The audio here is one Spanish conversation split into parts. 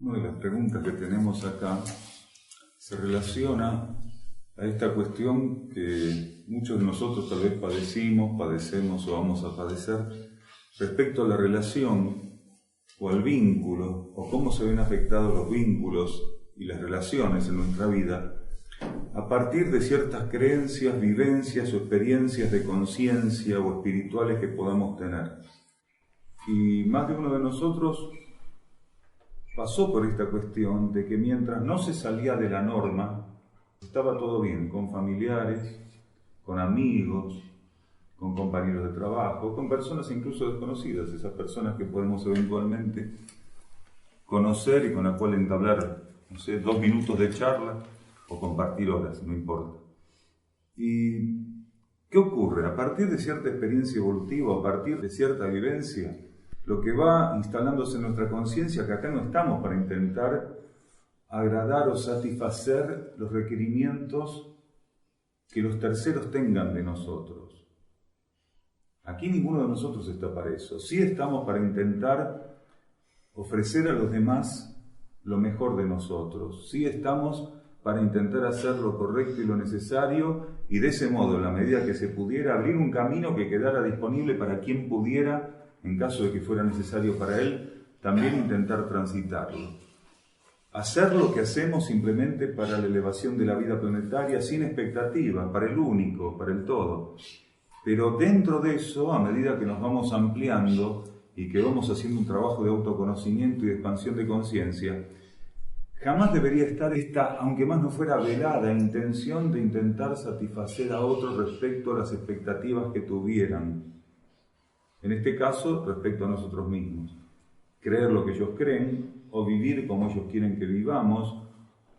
Una de las preguntas que tenemos acá se relaciona a esta cuestión que muchos de nosotros tal vez padecemos o vamos a padecer respecto a la relación o al vínculo, o cómo se ven afectados los vínculos y las relaciones en nuestra vida a partir de ciertas creencias, vivencias o experiencias de conciencia o espirituales que podamos tener. Y más de uno de nosotros pasó por esta cuestión de que mientras no se salía de la norma, estaba todo bien, con familiares, con amigos, con compañeros de trabajo, con personas incluso desconocidas, esas personas que podemos eventualmente conocer y con las cuales entablar, 2 minutos de charla o compartir horas, no importa. ¿Y qué ocurre? A partir de cierta experiencia evolutiva, a partir de cierta vivencia, lo que va instalándose en nuestra conciencia, que acá no estamos para intentar agradar o satisfacer los requerimientos que los terceros tengan de nosotros. Aquí ninguno de nosotros está para eso. Sí estamos para intentar ofrecer a los demás lo mejor de nosotros. Sí estamos para intentar hacer lo correcto y lo necesario y de ese modo, en la medida que se pudiera, abrir un camino que quedara disponible para quien pudiera, en caso de que fuera necesario para él, también intentar transitarlo. Hacer lo que hacemos simplemente para la elevación de la vida planetaria, sin expectativa, para el único, para el todo. Pero dentro de eso, a medida que nos vamos ampliando y que vamos haciendo un trabajo de autoconocimiento y de expansión de conciencia, jamás debería estar esta, aunque más no fuera velada, intención de intentar satisfacer a otros respecto a las expectativas que tuvieran. En este caso, respecto a nosotros mismos. Creer lo que ellos creen, o vivir como ellos quieren que vivamos,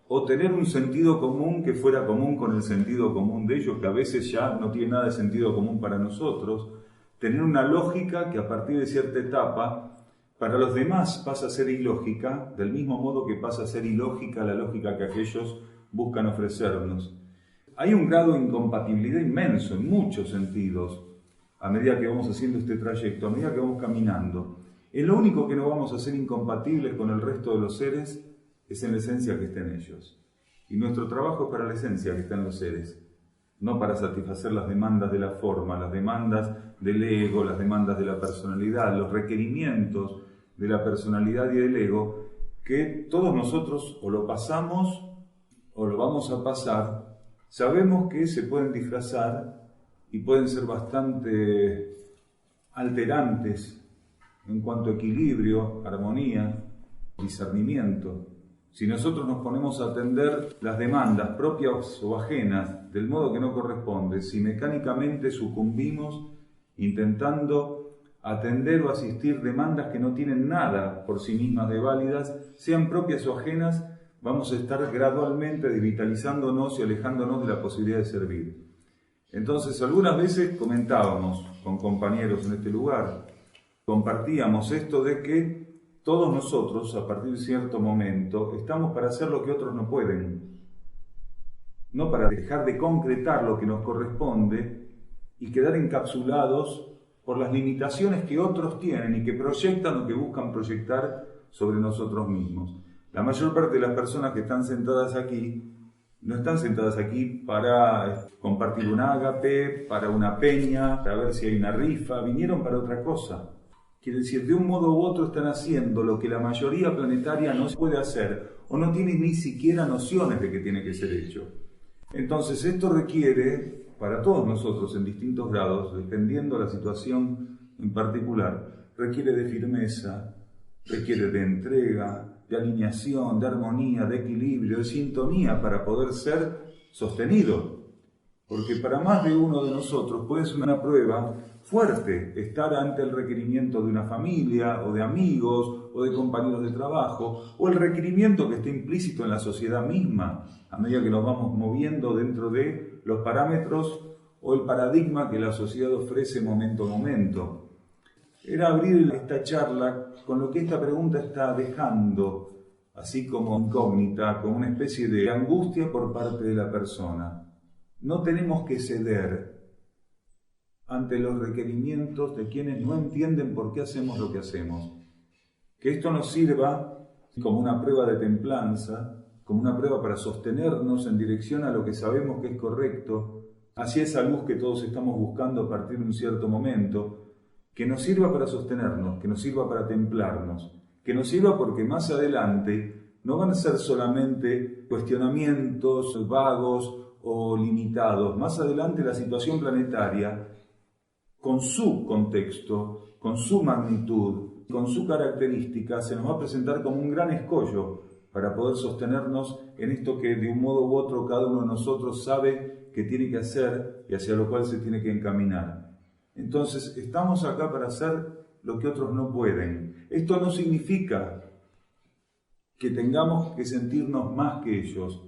o tener un sentido común que fuera común con el sentido común de ellos, que a veces ya no tiene nada de sentido común para nosotros, tener una lógica que a partir de cierta etapa, para los demás pasa a ser ilógica, del mismo modo que pasa a ser ilógica la lógica que aquellos buscan ofrecernos. Hay un grado de incompatibilidad inmenso en muchos sentidos, a medida que vamos haciendo este trayecto, a medida que vamos caminando. Lo único que no vamos a ser incompatibles con el resto de los seres es en la esencia que está en ellos. Y nuestro trabajo es para la esencia que está en los seres, no para satisfacer las demandas de la forma, las demandas del ego, las demandas de la personalidad, los requerimientos de la personalidad y del ego, que todos nosotros o lo pasamos o lo vamos a pasar. Sabemos que se pueden disfrazar y pueden ser bastante alterantes en cuanto a equilibrio, armonía, discernimiento. Si nosotros nos ponemos a atender las demandas propias o ajenas del modo que no corresponde, si mecánicamente sucumbimos intentando atender o asistir demandas que no tienen nada por sí mismas de válidas, sean propias o ajenas, vamos a estar gradualmente desvitalizándonos y alejándonos de la posibilidad de servir. Entonces, algunas veces comentábamos con compañeros en este lugar, compartíamos esto de que todos nosotros, a partir de cierto momento, estamos para hacer lo que otros no pueden, no para dejar de concretar lo que nos corresponde y quedar encapsulados por las limitaciones que otros tienen y que proyectan o que buscan proyectar sobre nosotros mismos. La mayor parte de las personas que están sentadas aquí no están sentadas aquí para compartir un ágape, para una peña, para ver si hay una rifa, vinieron para otra cosa. Quiere decir, de un modo u otro están haciendo lo que la mayoría planetaria no puede hacer o no tiene ni siquiera nociones de que tiene que ser hecho. Entonces esto requiere, para todos nosotros en distintos grados, dependiendo de la situación en particular, requiere de firmeza, requiere de entrega, de alineación, de armonía, de equilibrio, de sintonía para poder ser sostenido. Porque para más de uno de nosotros puede ser una prueba fuerte estar ante el requerimiento de una familia o de amigos o de compañeros de trabajo o el requerimiento que está implícito en la sociedad misma a medida que nos vamos moviendo dentro de los parámetros o el paradigma que la sociedad ofrece momento a momento. Era abrir esta charla con lo que esta pregunta está dejando, así como incógnita, como una especie de angustia por parte de la persona. No tenemos que ceder ante los requerimientos de quienes no entienden por qué hacemos lo que hacemos. Que esto nos sirva como una prueba de templanza, como una prueba para sostenernos en dirección a lo que sabemos que es correcto, hacia esa luz que todos estamos buscando a partir de un cierto momento, que nos sirva para sostenernos, que nos sirva para templarnos, que nos sirva porque más adelante no van a ser solamente cuestionamientos vagos o limitados. Más adelante la situación planetaria, con su contexto, con su magnitud, con su característica, se nos va a presentar como un gran escollo para poder sostenernos en esto que de un modo u otro cada uno de nosotros sabe que tiene que hacer y hacia lo cual se tiene que encaminar. Entonces, estamos acá para hacer lo que otros no pueden. Esto no significa que tengamos que sentirnos más que ellos,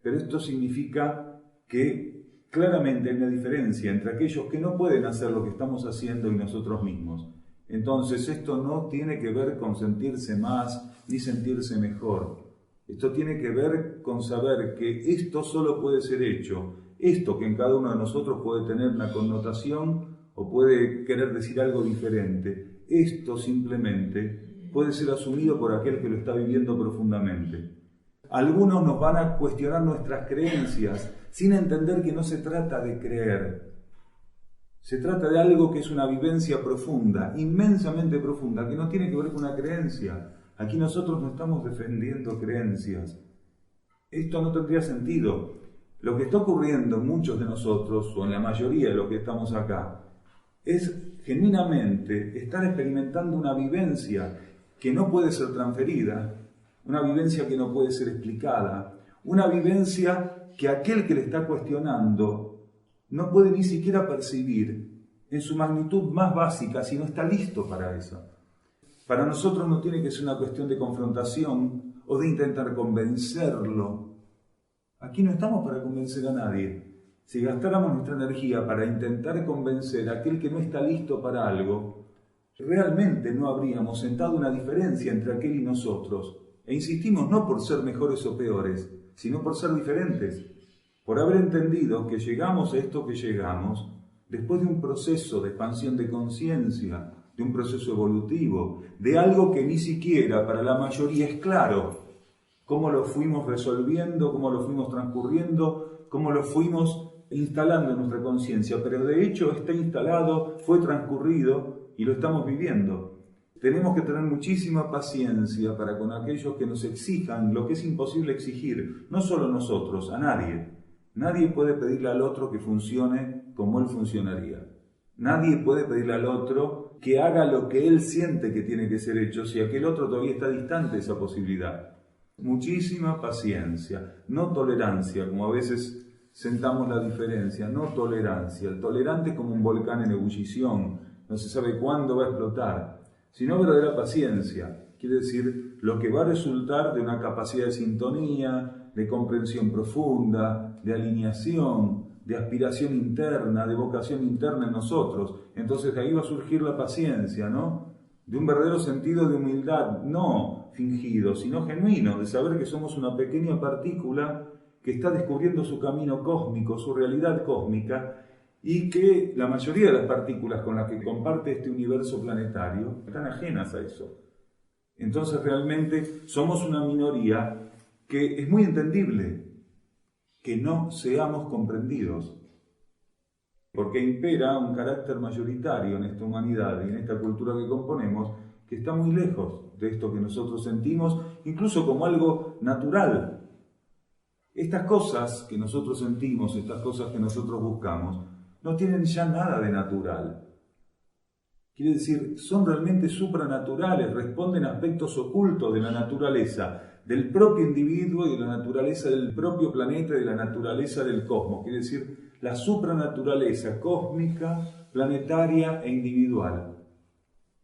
pero esto significa que claramente hay una diferencia entre aquellos que no pueden hacer lo que estamos haciendo y nosotros mismos. Entonces, esto no tiene que ver con sentirse más ni sentirse mejor. Esto tiene que ver con saber que esto solo puede ser hecho. Esto que en cada uno de nosotros puede tener una connotación o puede querer decir algo diferente. Esto simplemente puede ser asumido por aquel que lo está viviendo profundamente. Algunos nos van a cuestionar nuestras creencias sin entender que no se trata de creer. Se trata de algo que es una vivencia profunda, inmensamente profunda, que no tiene que ver con una creencia. Aquí nosotros no estamos defendiendo creencias. Esto no tendría sentido. Lo que está ocurriendo en muchos de nosotros, o en la mayoría de los que estamos acá, es genuinamente estar experimentando una vivencia que no puede ser transferida, una vivencia que no puede ser explicada, una vivencia que aquel que le está cuestionando no puede ni siquiera percibir en su magnitud más básica si no está listo para eso. Para nosotros no tiene que ser una cuestión de confrontación o de intentar convencerlo. Aquí no estamos para convencer a nadie. Si gastáramos nuestra energía para intentar convencer a aquel que no está listo para algo, realmente no habríamos sentado una diferencia entre aquel y nosotros. E insistimos no por ser mejores o peores, sino por ser diferentes. Por haber entendido que llegamos a esto que llegamos después de un proceso de expansión de conciencia, de un proceso evolutivo, de algo que ni siquiera para la mayoría es claro. Cómo lo fuimos resolviendo, cómo lo fuimos transcurriendo, cómo lo fuimos instalando en nuestra conciencia, pero de hecho está instalado, fue transcurrido y lo estamos viviendo. Tenemos que tener muchísima paciencia para con aquellos que nos exijan lo que es imposible exigir, no solo nosotros, a nadie. Nadie puede pedirle al otro que funcione como él funcionaría. Nadie puede pedirle al otro que haga lo que él siente que tiene que ser hecho si aquel otro todavía está distante de esa posibilidad. Muchísima paciencia, no tolerancia, como a veces sentamos la diferencia, no tolerancia. El tolerante es como un volcán en ebullición, no se sabe cuándo va a explotar, sino verdadera paciencia. Quiere decir, lo que va a resultar de una capacidad de sintonía, de comprensión profunda, de alineación, de aspiración interna, de vocación interna en nosotros. Entonces de ahí va a surgir la paciencia, ¿no? De un verdadero sentido de humildad, no fingido, sino genuino, de saber que somos una pequeña partícula que está descubriendo su camino cósmico, su realidad cósmica, y que la mayoría de las partículas con las que comparte este universo planetario están ajenas a eso. Entonces realmente somos una minoría que es muy entendible que no seamos comprendidos, porque impera un carácter mayoritario en esta humanidad y en esta cultura que componemos, que está muy lejos de esto que nosotros sentimos, incluso como algo natural. Estas cosas que nosotros sentimos, estas cosas que nosotros buscamos, no tienen ya nada de natural. Quiere decir, son realmente supranaturales, responden a aspectos ocultos de la naturaleza, del propio individuo y de la naturaleza del propio planeta y de la naturaleza del cosmos. Quiere decir, la supranaturaleza cósmica, planetaria e individual.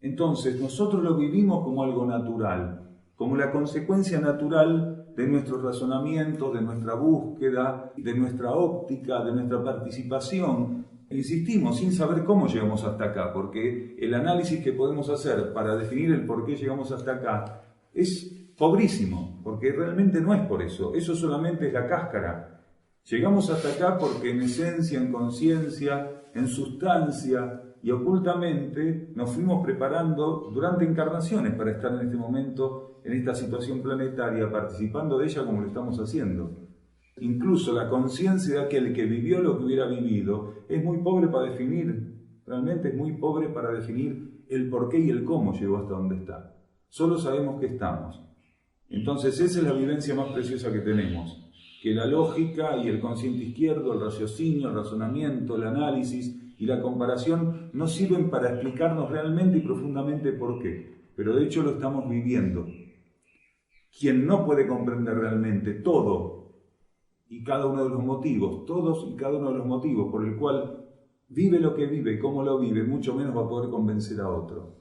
Entonces, nosotros lo vivimos como algo natural, como la consecuencia natural de nuestros razonamientos, de nuestra búsqueda, de nuestra óptica, de nuestra participación. Insistimos, sin saber cómo llegamos hasta acá, porque el análisis que podemos hacer para definir el por qué llegamos hasta acá es pobrísimo, porque realmente no es por eso, eso solamente es la cáscara. Llegamos hasta acá porque en esencia, en conciencia, en sustancia, y ocultamente nos fuimos preparando durante encarnaciones para estar en este momento, en esta situación planetaria, participando de ella como lo estamos haciendo. Incluso la conciencia de aquel que vivió lo que hubiera vivido es muy pobre para definir, realmente es muy pobre para definir el por qué y el cómo llegó hasta donde está. Solo sabemos que estamos. Entonces esa es la vivencia más preciosa que tenemos, que la lógica y el consciente izquierdo, el raciocinio, el razonamiento, el análisis y la comparación no sirven para explicarnos realmente y profundamente por qué, pero de hecho lo estamos viviendo. Quien no puede comprender realmente todo y cada uno de los motivos, todos y cada uno de los motivos por el cual vive lo que vive, cómo lo vive, mucho menos va a poder convencer a otro.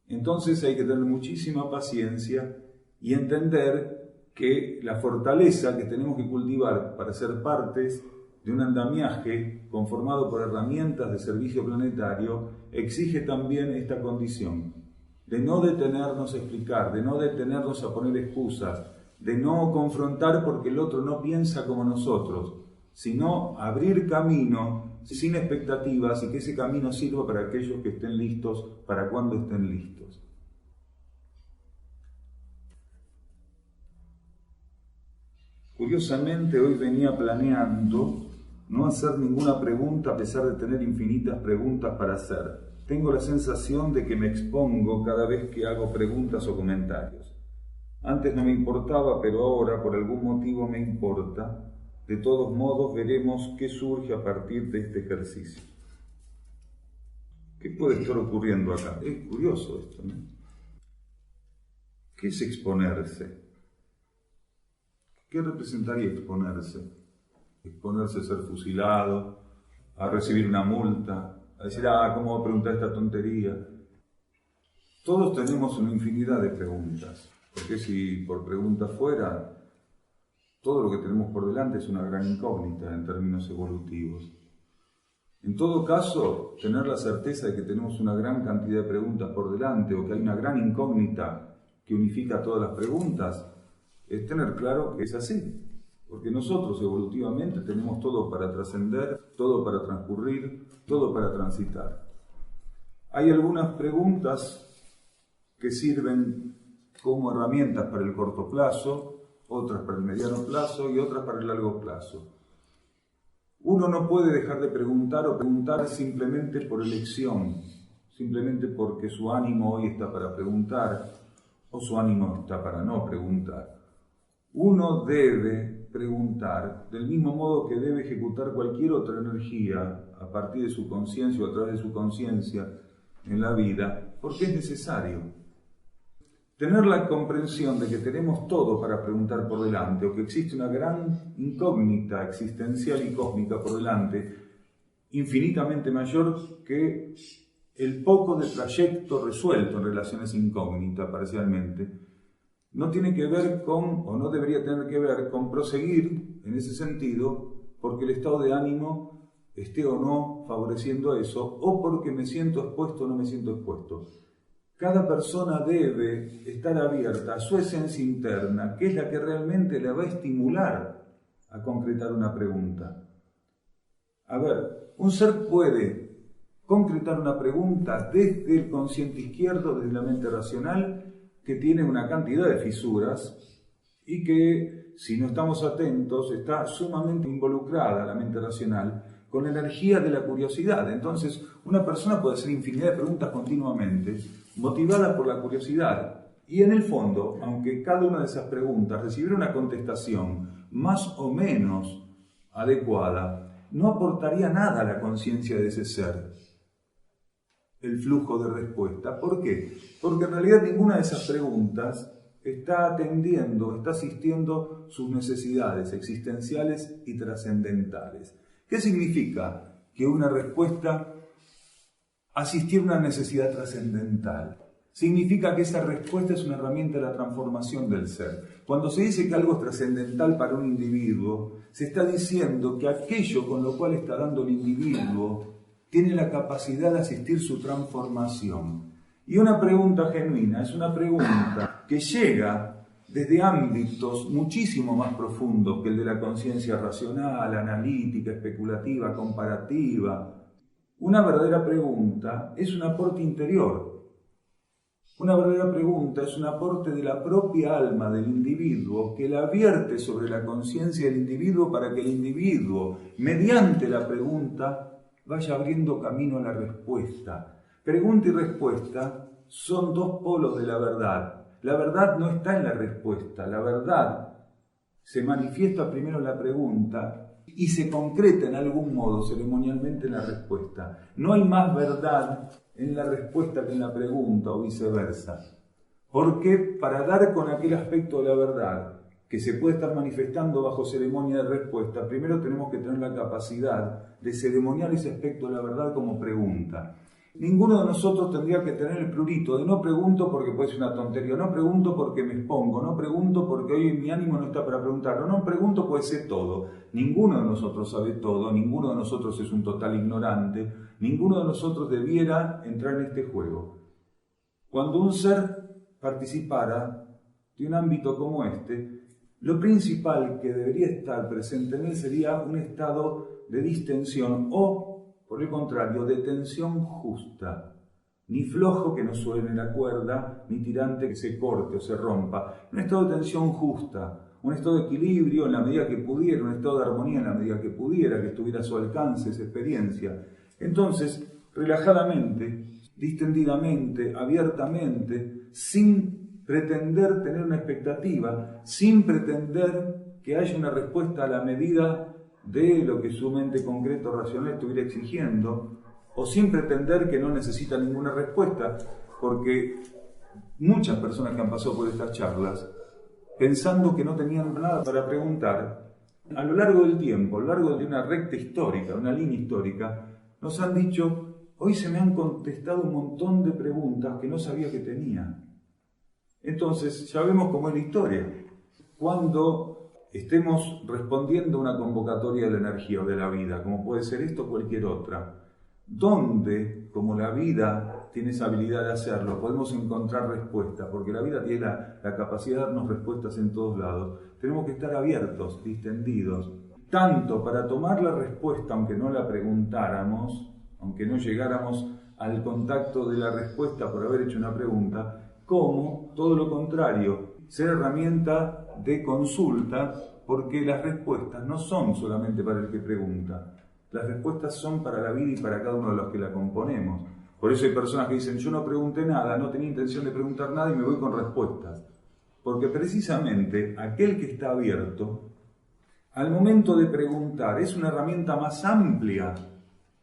Entonces hay que tener muchísima paciencia y entender que la fortaleza que tenemos que cultivar para ser partes de un andamiaje conformado por herramientas de servicio planetario exige también esta condición de no detenernos a explicar, de no detenernos a poner excusas, de no confrontar porque el otro no piensa como nosotros, sino abrir camino sin expectativas y que ese camino sirva para aquellos que estén listos, para cuando estén listos. Curiosamente, hoy venía planeando no hacer ninguna pregunta a pesar de tener infinitas preguntas para hacer. Tengo la sensación de que me expongo cada vez que hago preguntas o comentarios. Antes no me importaba, pero ahora por algún motivo me importa. De todos modos, veremos qué surge a partir de este ejercicio. ¿Qué puede estar ocurriendo acá? Es curioso esto, ¿no? ¿Qué es exponerse? ¿Qué representaría exponerse? Exponerse a ser fusilado, a recibir una multa, a decir, ¿cómo voy a preguntar esta tontería? Todos tenemos una infinidad de preguntas, porque si por pregunta fuera, todo lo que tenemos por delante es una gran incógnita en términos evolutivos. En todo caso, tener la certeza de que tenemos una gran cantidad de preguntas por delante o que hay una gran incógnita que unifica todas las preguntas, es tener claro que es así. Porque nosotros evolutivamente tenemos todo para trascender, todo para transcurrir, todo para transitar. Hay algunas preguntas que sirven como herramientas para el corto plazo, otras para el mediano plazo y otras para el largo plazo. Uno no puede dejar de preguntar o preguntar simplemente por elección, simplemente porque su ánimo hoy está para preguntar o su ánimo está para no preguntar. Uno debe preguntar del mismo modo que debe ejecutar cualquier otra energía a partir de su conciencia o a través de su conciencia en la vida, porque es necesario. Tener la comprensión de que tenemos todo para preguntar por delante o que existe una gran incógnita existencial y cósmica por delante, infinitamente mayor que el poco de trayecto resuelto en relación a esa incógnita parcialmente, no tiene que ver con, o no debería tener que ver con proseguir en ese sentido porque el estado de ánimo esté o no favoreciendo eso, o porque me siento expuesto o no me siento expuesto. Cada persona debe estar abierta a su esencia interna, que es la que realmente le va a estimular a concretar una pregunta. A ver, un ser puede concretar una pregunta desde el consciente izquierdo, desde la mente racional, que tiene una cantidad de fisuras y que, si no estamos atentos, está sumamente involucrada la mente racional con la energía de la curiosidad. Entonces, una persona puede hacer infinidad de preguntas continuamente, motivada por la curiosidad. Y en el fondo, aunque cada una de esas preguntas recibiera una contestación más o menos adecuada, no aportaría nada a la conciencia de ese ser el flujo de respuesta. ¿Por qué? Porque en realidad ninguna de esas preguntas está atendiendo, está asistiendo sus necesidades existenciales y trascendentales. ¿Qué significa que una respuesta asistiera a una necesidad trascendental? Significa que esa respuesta es una herramienta de la transformación del ser. Cuando se dice que algo es trascendental para un individuo, se está diciendo que aquello con lo cual está dando el individuo tiene la capacidad de asistir su transformación. Y una pregunta genuina es una pregunta que llega desde ámbitos muchísimo más profundos que el de la conciencia racional, analítica, especulativa, comparativa. Una verdadera pregunta es un aporte interior. Una verdadera pregunta es un aporte de la propia alma del individuo que la vierte sobre la conciencia del individuo para que el individuo, mediante la pregunta, vaya abriendo camino a la respuesta. Pregunta y respuesta son dos polos de la verdad. La verdad no está en la respuesta, la verdad se manifiesta primero en la pregunta y se concreta en algún modo ceremonialmente en la respuesta. No hay más verdad en la respuesta que en la pregunta o viceversa. Porque para dar con aquel aspecto de la verdad que se puede estar manifestando bajo ceremonia de respuesta, primero tenemos que tener la capacidad de ceremoniar ese aspecto de la verdad como pregunta. Ninguno de nosotros tendría que tener el prurito de no pregunto porque puede ser una tontería, no pregunto porque me expongo, no pregunto porque hoy mi ánimo no está para preguntarlo, no pregunto porque sé todo. Ninguno de nosotros sabe todo, ninguno de nosotros es un total ignorante, ninguno de nosotros debiera entrar en este juego. Cuando un ser participara de un ámbito como este, lo principal que debería estar presente en él sería un estado de distensión o, por el contrario, de tensión justa, ni flojo que no suene la cuerda, ni tirante que se corte o se rompa. Un estado de tensión justa, un estado de equilibrio en la medida que pudiera, un estado de armonía en la medida que pudiera, que estuviera a su alcance esa experiencia. Entonces, relajadamente, distendidamente, abiertamente, sin pretender tener una expectativa, sin pretender que haya una respuesta a la medida de lo que su mente concreta o racional estuviera exigiendo, o sin pretender que no necesita ninguna respuesta, porque muchas personas que han pasado por estas charlas, pensando que no tenían nada para preguntar, a lo largo del tiempo, a lo largo de una recta histórica, una línea histórica, nos han dicho, hoy se me han contestado un montón de preguntas que no sabía que tenía. Entonces, ya vemos cómo es la historia. Cuando estemos respondiendo a una convocatoria de la energía o de la vida, como puede ser esto o cualquier otra, donde, como la vida tiene esa habilidad de hacerlo, podemos encontrar respuestas, porque la vida tiene la capacidad de darnos respuestas en todos lados, tenemos que estar abiertos, distendidos, tanto para tomar la respuesta, aunque no la preguntáramos, aunque no llegáramos al contacto de la respuesta por haber hecho una pregunta, como todo lo contrario, ser herramienta de consulta, porque las respuestas no son solamente para el que pregunta, las respuestas son para la vida y para cada uno de los que la componemos. Por eso hay personas que dicen, yo no pregunté nada, no tenía intención de preguntar nada y me voy con respuestas. Porque precisamente aquel que está abierto, al momento de preguntar, es una herramienta más amplia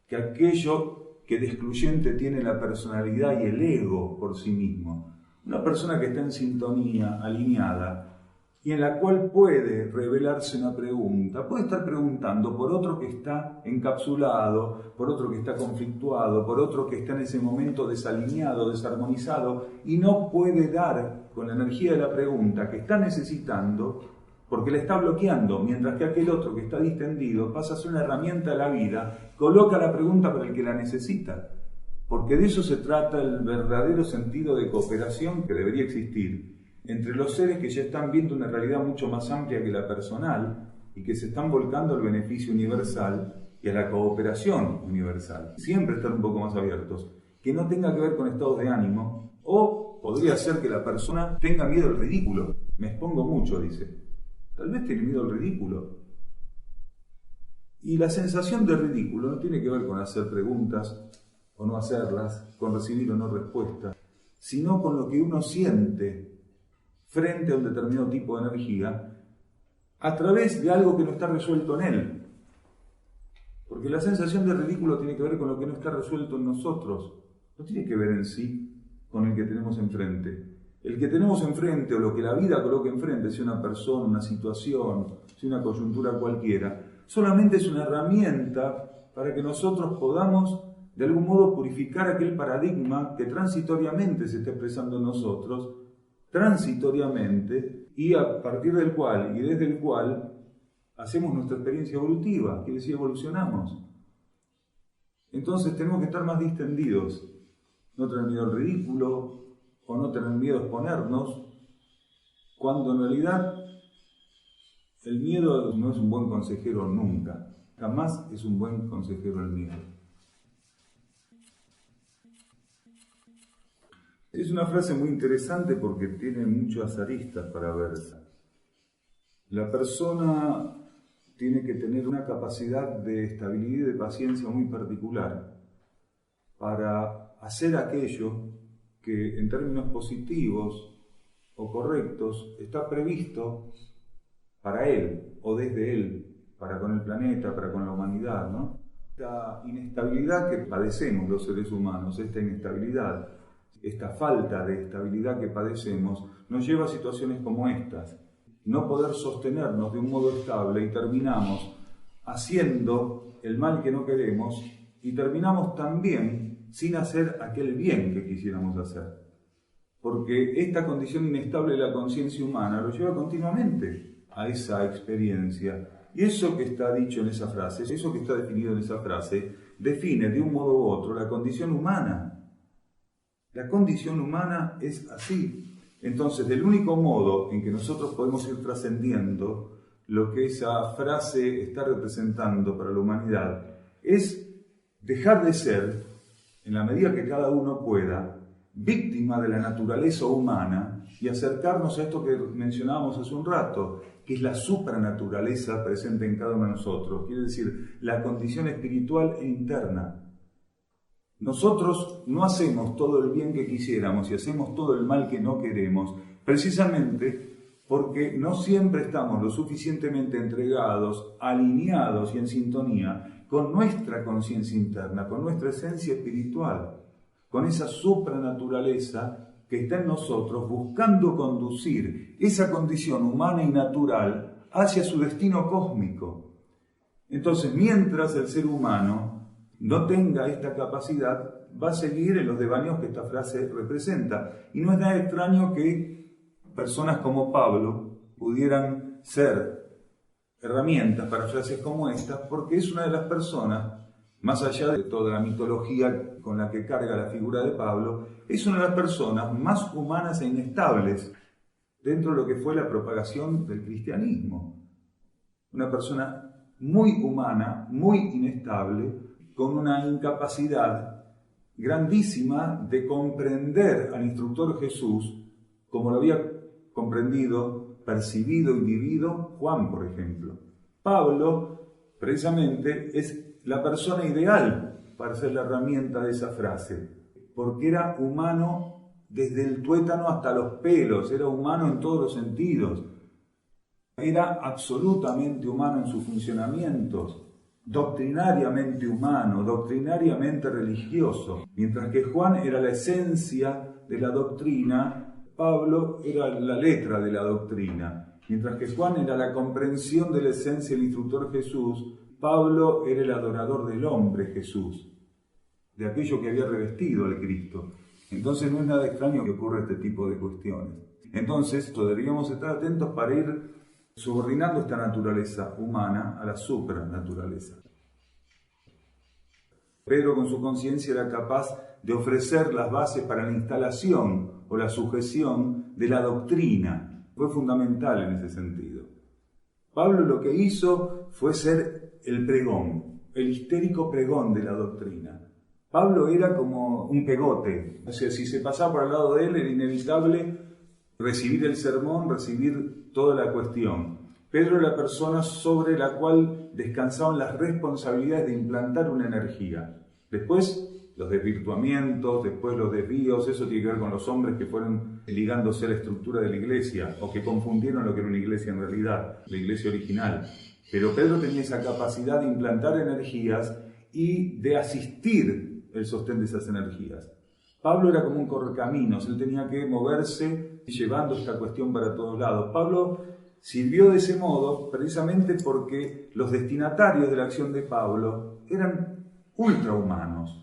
que aquello que de excluyente tiene la personalidad y el ego por sí mismo. Una persona que está en sintonía, alineada, y en la cual puede revelarse una pregunta, puede estar preguntando por otro que está encapsulado, por otro que está conflictuado, por otro que está en ese momento desalineado, desarmonizado, y no puede dar con la energía de la pregunta que está necesitando, porque la está bloqueando, mientras que aquel otro que está distendido pasa a ser una herramienta de la vida, coloca la pregunta para el que la necesita. Porque de eso se trata el verdadero sentido de cooperación que debería existir entre los seres que ya están viendo una realidad mucho más amplia que la personal y que se están volcando al beneficio universal y a la cooperación universal. Siempre estar un poco más abiertos, que no tenga que ver con estados de ánimo, o podría ser que la persona tenga miedo al ridículo. Me expongo mucho, dice. Tal vez tiene miedo al ridículo. Y la sensación de ridículo no tiene que ver con hacer preguntas o no hacerlas, con recibir o no respuesta, sino con lo que uno siente frente a un determinado tipo de energía a través de algo que no está resuelto en él. Porque la sensación de ridículo tiene que ver con lo que no está resuelto en nosotros, no tiene que ver en sí con el que tenemos enfrente. El que tenemos enfrente o lo que la vida coloca enfrente, sea una persona, una situación, sea una coyuntura cualquiera, solamente es una herramienta para que nosotros podamos de algún modo purificar aquel paradigma que transitoriamente se está expresando en nosotros, transitoriamente, y a partir del cual y desde el cual hacemos nuestra experiencia evolutiva, quiere decir evolucionamos. Entonces tenemos que estar más distendidos, no tener miedo al ridículo o no tener miedo a exponernos, cuando en realidad el miedo no es un buen consejero nunca, jamás es un buen consejero el miedo. Es una frase muy interesante porque tiene muchas aristas para verse. La persona tiene que tener una capacidad de estabilidad y de paciencia muy particular para hacer aquello que en términos positivos o correctos está previsto para él o desde él, para con el planeta, para con la humanidad, ¿no? Esta inestabilidad que padecemos los seres humanos, esta inestabilidad, esta falta de estabilidad que padecemos, nos lleva a situaciones como estas. No poder sostenernos de un modo estable y terminamos haciendo el mal que no queremos y terminamos también sin hacer aquel bien que quisiéramos hacer. Porque esta condición inestable de la conciencia humana lo lleva continuamente a esa experiencia. Y eso que está dicho en esa frase, eso que está definido en esa frase, define de un modo u otro la condición humana. La condición humana es así. Entonces, del único modo en que nosotros podemos ir trascendiendo lo que esa frase está representando para la humanidad es dejar de ser, en la medida que cada uno pueda, víctima de la naturaleza humana y acercarnos a esto que mencionábamos hace un rato, que es la supranaturaleza presente en cada uno de nosotros, quiere decir, la condición espiritual e interna. Nosotros no hacemos todo el bien que quisiéramos y hacemos todo el mal que no queremos, precisamente porque no siempre estamos lo suficientemente entregados, alineados y en sintonía con nuestra conciencia interna, con nuestra esencia espiritual, con esa supranaturaleza que está en nosotros buscando conducir esa condición humana y natural hacia su destino cósmico. Entonces, mientras el ser humano no tenga esta capacidad, va a seguir en los devaneos que esta frase representa. Y no es nada extraño que personas como Pablo pudieran ser herramientas para frases como estas, porque es una de las personas, más allá de toda la mitología con la que carga la figura de Pablo, es una de las personas más humanas e inestables dentro de lo que fue la propagación del cristianismo. Una persona muy humana, muy inestable, con una incapacidad grandísima de comprender al instructor Jesús como lo había comprendido, percibido y vivido Juan, por ejemplo. Pablo, precisamente, es la persona ideal para ser la herramienta de esa frase, porque era humano desde el tuétano hasta los pelos, era humano en todos los sentidos, era absolutamente humano en sus funcionamientos, doctrinariamente humano, doctrinariamente religioso. Mientras que Juan era la esencia de la doctrina, Pablo era la letra de la doctrina. Mientras que Juan era la comprensión de la esencia del instructor Jesús, Pablo era el adorador del hombre Jesús, de aquello que había revestido al Cristo. Entonces no es nada extraño que ocurra este tipo de cuestiones. Entonces deberíamos estar atentos para ir subordinando esta naturaleza humana a la supranaturaleza. Pedro con su conciencia era capaz de ofrecer las bases para la instalación o la sujeción de la doctrina. Fue fundamental en ese sentido. Pablo lo que hizo fue ser el pregón, el histérico pregón de la doctrina. Pablo era como un pegote, o sea, si se pasaba por al lado de él era inevitable recibir el sermón, recibir toda la cuestión. Pedro era la persona sobre la cual descansaban las responsabilidades de implantar una energía. Después, los desvirtuamientos, después los desvíos, eso tiene que ver con los hombres que fueron ligándose a la estructura de la iglesia o que confundieron lo que era una iglesia en realidad, la iglesia original. Pero Pedro tenía esa capacidad de implantar energías y de asistir el sostén de esas energías. Pablo era como un correcaminos, él tenía que moverse llevando esta cuestión para todos lados. Pablo sirvió de ese modo precisamente porque los destinatarios de la acción de Pablo eran ultrahumanos,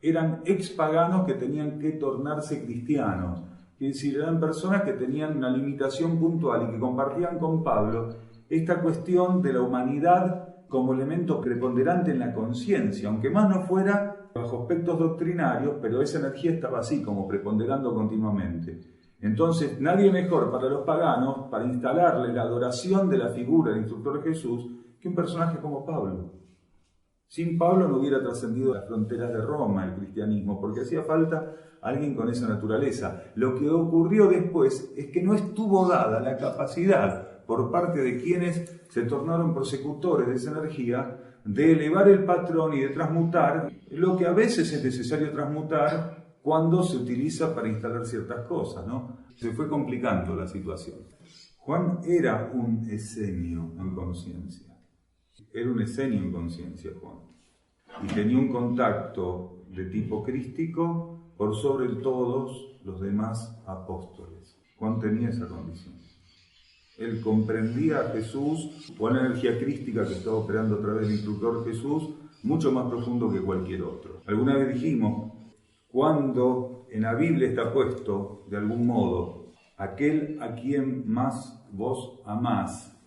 eran expaganos que tenían que tornarse cristianos, es decir, eran personas que tenían una limitación puntual y que compartían con Pablo esta cuestión de la humanidad como elemento preponderante en la conciencia, aunque más no fuera bajo aspectos doctrinarios, pero esa energía estaba así, como preponderando continuamente. Entonces, nadie mejor para los paganos, para instalarle la adoración de la figura del instructor Jesús, que un personaje como Pablo. Sin Pablo no hubiera trascendido las fronteras de Roma el cristianismo, porque hacía falta alguien con esa naturaleza. Lo que ocurrió después es que no estuvo dada la capacidad por parte de quienes se tornaron prosecutores de esa energía de elevar el patrón y de transmutar lo que a veces es necesario transmutar cuando se utiliza para instalar ciertas cosas, ¿no? Se fue complicando la situación. Juan era un esenio en conciencia. Era un esenio en conciencia, Juan. Y tenía un contacto de tipo crístico por sobre todos los demás apóstoles. Juan tenía esa condición. Él comprendía a Jesús o a la energía crística que estaba operando a través del instructor Jesús mucho más profundo que cualquier otro. Alguna vez dijimos, cuando en la Biblia está puesto, de algún modo, aquel a quien más vos amás,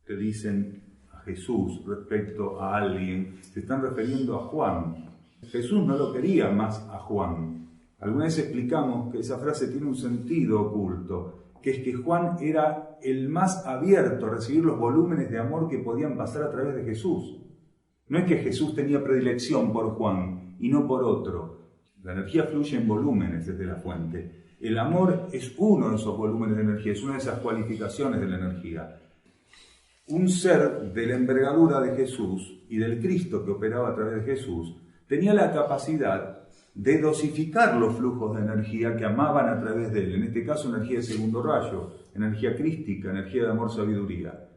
te dicen a Jesús respecto a alguien, se están refiriendo a Juan. Jesús no lo quería más a Juan. Alguna vez explicamos que esa frase tiene un sentido oculto, que es que Juan era el más abierto a recibir los volúmenes de amor que podían pasar a través de Jesús. No es que Jesús tenía predilección por Juan y no por otro. La energía fluye en volúmenes desde la fuente. El amor es uno de esos volúmenes de energía, es una de esas cualificaciones de la energía. Un ser de la envergadura de Jesús y del Cristo que operaba a través de Jesús tenía la capacidad de dosificar los flujos de energía que amaban a través de él. En este caso, energía de segundo rayo, energía crística, energía de amor, sabiduría.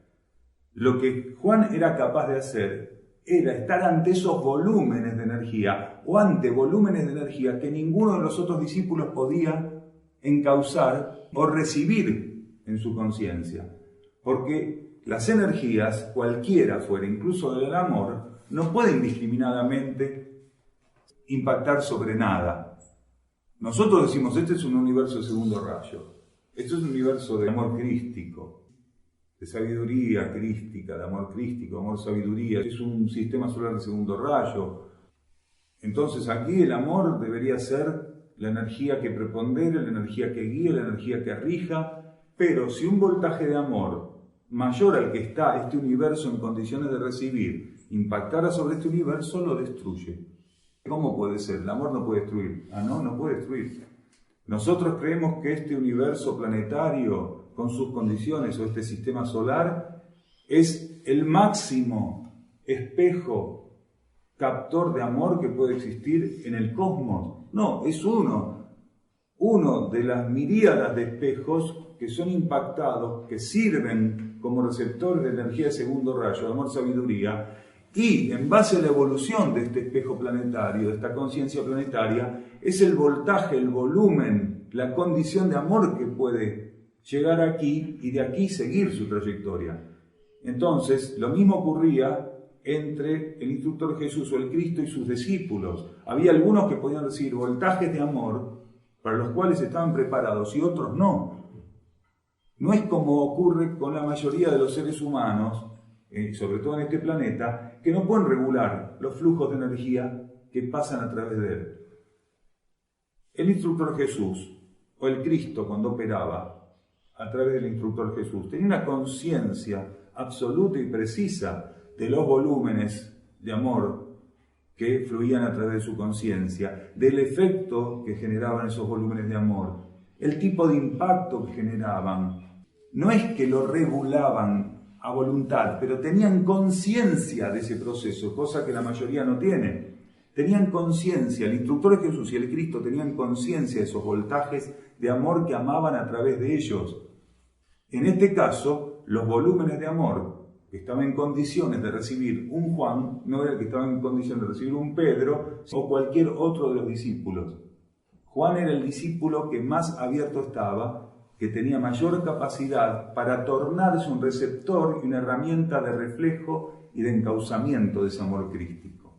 Lo que Juan era capaz de hacer era estar ante esos volúmenes de energía o ante volúmenes de energía que ninguno de los otros discípulos podía encauzar o recibir en su conciencia. Porque las energías, cualquiera fuera, incluso del amor, no pueden indiscriminadamente impactar sobre nada. Nosotros decimos, este es un universo de segundo rayo. Esto es un universo de amor crístico, de sabiduría crística, de amor crístico, amor sabiduría. Es un sistema solar de segundo rayo. Entonces aquí el amor debería ser la energía que prepondere, la energía que guíe, la energía que rija. Pero si un voltaje de amor mayor al que está este universo en condiciones de recibir impactara sobre este universo, lo destruye. ¿Cómo puede ser? El amor no puede destruir. No puede destruir. Nosotros creemos que este universo planetario, con sus condiciones, o este sistema solar, es el máximo espejo, captor de amor que puede existir en el cosmos. No, es uno de las miríadas de espejos que son impactados, que sirven como receptores de energía de segundo rayo, de amor, sabiduría. Y en base a la evolución de este espejo planetario, de esta conciencia planetaria, es el voltaje, el volumen, la condición de amor que puede llegar aquí y de aquí seguir su trayectoria. Entonces, lo mismo ocurría entre el instructor Jesús o el Cristo y sus discípulos. Había algunos que podían recibir voltajes de amor para los cuales estaban preparados y otros no. No es como ocurre con la mayoría de los seres humanos, sobre todo en este planeta, que no pueden regular los flujos de energía que pasan a través de él. El instructor Jesús, o el Cristo cuando operaba a través del instructor Jesús, tenía una conciencia absoluta y precisa de los volúmenes de amor que fluían a través de su conciencia, del efecto que generaban esos volúmenes de amor, el tipo de impacto que generaban. No es que lo regulaban a voluntad, pero tenían conciencia de ese proceso, cosa que la mayoría no tiene. Tenían conciencia, el instructor de Jesús y el Cristo tenían conciencia de esos voltajes de amor que amaban a través de ellos. En este caso, los volúmenes de amor que estaban en condiciones de recibir un Juan, no era el que estaba en condición de recibir un Pedro o cualquier otro de los discípulos. Juan era el discípulo que más abierto estaba, que tenía mayor capacidad para tornarse un receptor y una herramienta de reflejo y de encauzamiento de ese amor crístico.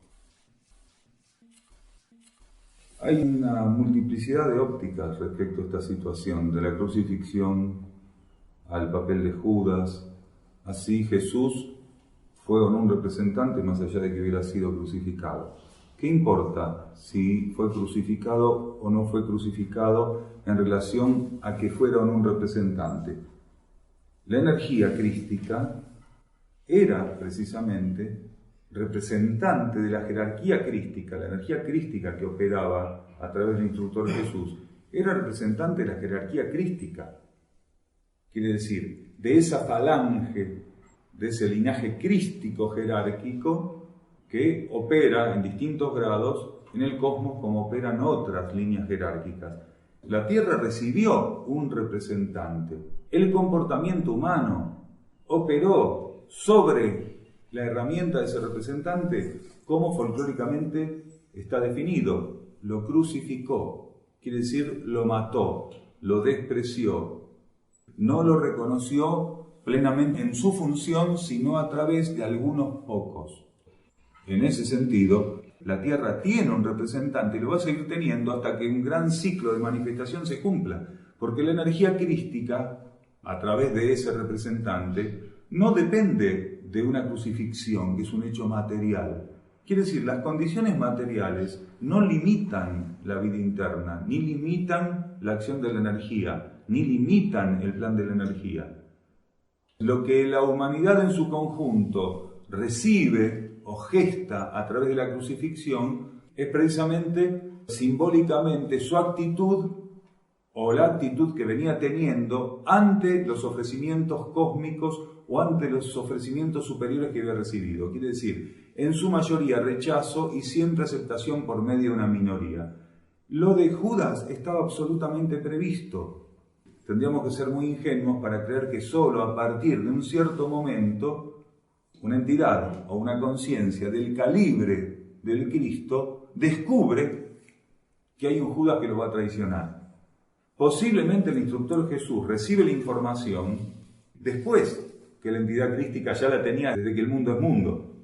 Hay una multiplicidad de ópticas respecto a esta situación, de la crucifixión al papel de Judas. Así Jesús fue o no un representante más allá de que hubiera sido crucificado. ¿Qué importa si fue crucificado o no fue crucificado en relación a que fuera o no un representante? La energía crística era precisamente representante de la jerarquía crística, la energía crística que operaba a través del instructor Jesús, era representante de la jerarquía crística. Quiere decir, de esa falange, de ese linaje crístico jerárquico que opera en distintos grados en el cosmos como operan otras líneas jerárquicas. La Tierra recibió un representante. El comportamiento humano operó sobre la herramienta de ese representante, como folclóricamente está definido. Lo crucificó, quiere decir, lo mató, lo despreció, no lo reconoció plenamente en su función, sino a través de algunos pocos. En ese sentido, la Tierra tiene un representante y lo va a seguir teniendo hasta que un gran ciclo de manifestación se cumpla, porque la energía crística, a través de ese representante, no depende de una crucifixión, que es un hecho material. Quiere decir, las condiciones materiales no limitan la vida interna, ni limitan la acción de la energía, ni limitan el plan de la energía. Lo que la humanidad en su conjunto recibe o gesta a través de la crucifixión es precisamente simbólicamente su actitud o la actitud que venía teniendo ante los ofrecimientos cósmicos o ante los ofrecimientos superiores que había recibido. Quiere decir, en su mayoría rechazo y siempre aceptación por medio de una minoría. Lo de Judas estaba absolutamente previsto. Tendríamos que ser muy ingenuos para creer que solo a partir de un cierto momento una entidad o una conciencia del calibre del Cristo descubre que hay un Judas que lo va a traicionar. Posiblemente el instructor Jesús recibe la información después que la entidad crística ya la tenía desde que el mundo es mundo.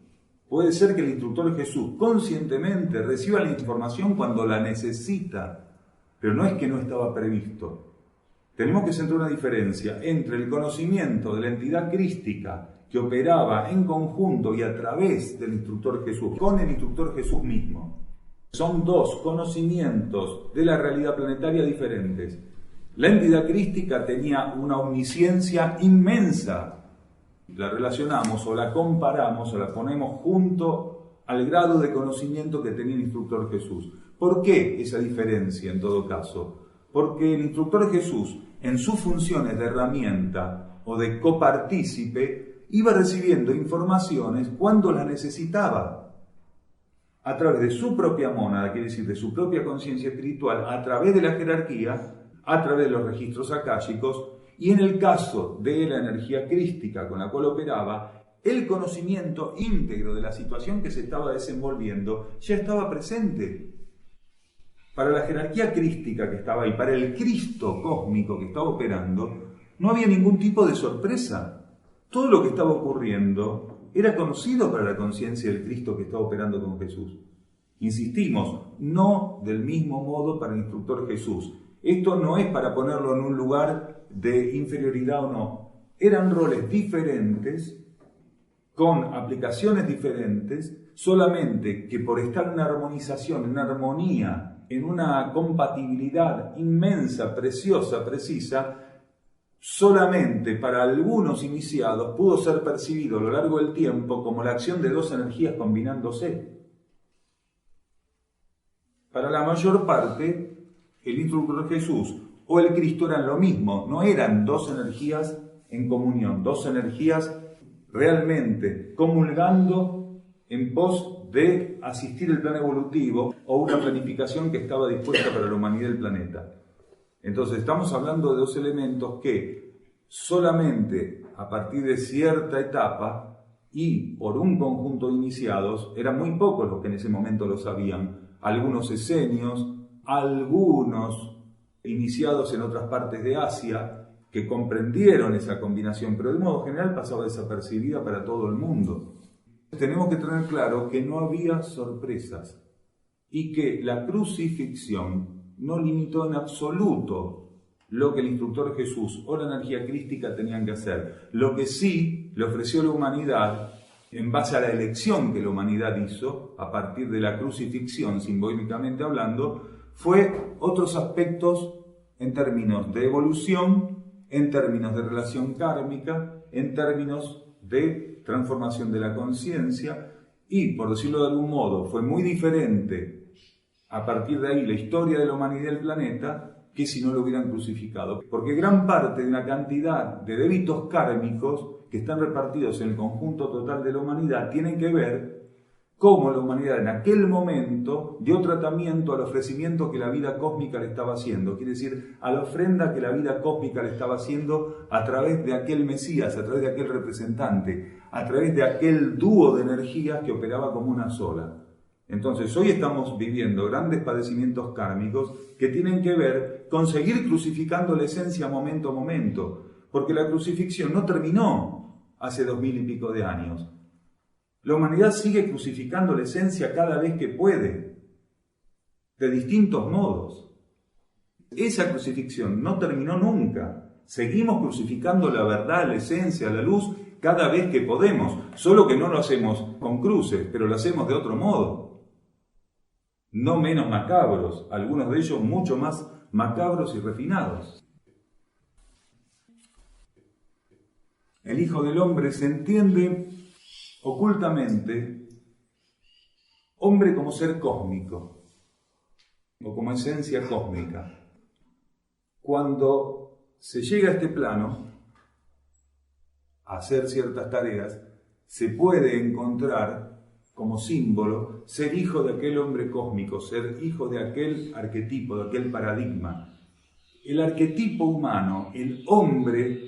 Puede ser que el instructor Jesús conscientemente reciba la información cuando la necesita, pero no es que no estaba previsto. Tenemos que centrar una diferencia entre el conocimiento de la entidad crística que operaba en conjunto y a través del instructor Jesús, con el instructor Jesús mismo. Son dos conocimientos de la realidad planetaria diferentes. La entidad crística tenía una omnisciencia inmensa. La relacionamos o la comparamos o la ponemos junto al grado de conocimiento que tenía el instructor Jesús. ¿Por qué esa diferencia en todo caso? Porque el instructor Jesús, en sus funciones de herramienta o de copartícipe, iba recibiendo informaciones cuando las necesitaba, a través de su propia mónada, quiere decir, de su propia conciencia espiritual, a través de la jerarquía, a través de los registros akáshicos, y en el caso de la energía crística con la cual operaba, el conocimiento íntegro de la situación que se estaba desenvolviendo ya estaba presente. Para la jerarquía crística que estaba ahí, para el Cristo cósmico que estaba operando, no había ningún tipo de sorpresa. Todo lo que estaba ocurriendo era conocido para la conciencia del Cristo que estaba operando con Jesús. Insistimos, no del mismo modo para el instructor Jesús. Esto no es para ponerlo en un lugar de inferioridad o no. Eran roles diferentes, con aplicaciones diferentes, solamente que por estar en una armonización, en una armonía, en una compatibilidad inmensa, preciosa, precisa, solamente para algunos iniciados pudo ser percibido a lo largo del tiempo como la acción de dos energías combinándose. Para la mayor parte, el instructor Jesús o el Cristo eran lo mismo, no eran dos energías en comunión, dos energías realmente comulgando en pos de asistir el plan evolutivo o una planificación que estaba dispuesta para la humanidad del planeta. Entonces estamos hablando de dos elementos que solamente a partir de cierta etapa y por un conjunto de iniciados, eran muy pocos los que en ese momento lo sabían, algunos esenios, algunos iniciados en otras partes de Asia que comprendieron esa combinación, pero de modo general pasaba desapercibida para todo el mundo. Tenemos que tener claro que no había sorpresas y que la crucifixión no limitó en absoluto lo que el instructor Jesús o la energía crística tenían que hacer. Lo que sí le ofreció a la humanidad, en base a la elección que la humanidad hizo a partir de la crucifixión, simbólicamente hablando, fue otros aspectos en términos de evolución, en términos de relación kármica, en términos de transformación de la conciencia, y, por decirlo de algún modo, fue muy diferente a partir de ahí la historia de la humanidad y del planeta que si no lo hubieran crucificado. Porque gran parte de una cantidad de débitos kármicos que están repartidos en el conjunto total de la humanidad tienen que ver cómo la humanidad en aquel momento dio tratamiento al ofrecimiento que la vida cósmica le estaba haciendo, quiere decir, a la ofrenda que la vida cósmica le estaba haciendo a través de aquel Mesías, a través de aquel representante, a través de aquel dúo de energías que operaba como una sola. Entonces, hoy estamos viviendo grandes padecimientos kármicos que tienen que ver con seguir crucificando la esencia momento a momento, porque la crucifixión no terminó hace 2000 y pico de años. La humanidad sigue crucificando la esencia cada vez que puede, de distintos modos. Esa crucifixión no terminó nunca. Seguimos crucificando la verdad, la esencia, la luz, cada vez que podemos. Solo que no lo hacemos con cruces, pero lo hacemos de otro modo. No menos macabros, algunos de ellos mucho más macabros y refinados. El Hijo del Hombre se entiende ocultamente hombre como ser cósmico o como esencia cósmica. Cuando se llega a este plano a hacer ciertas tareas, se puede encontrar como símbolo ser hijo de aquel hombre cósmico, ser hijo de aquel arquetipo, de aquel paradigma. El arquetipo humano, el hombre,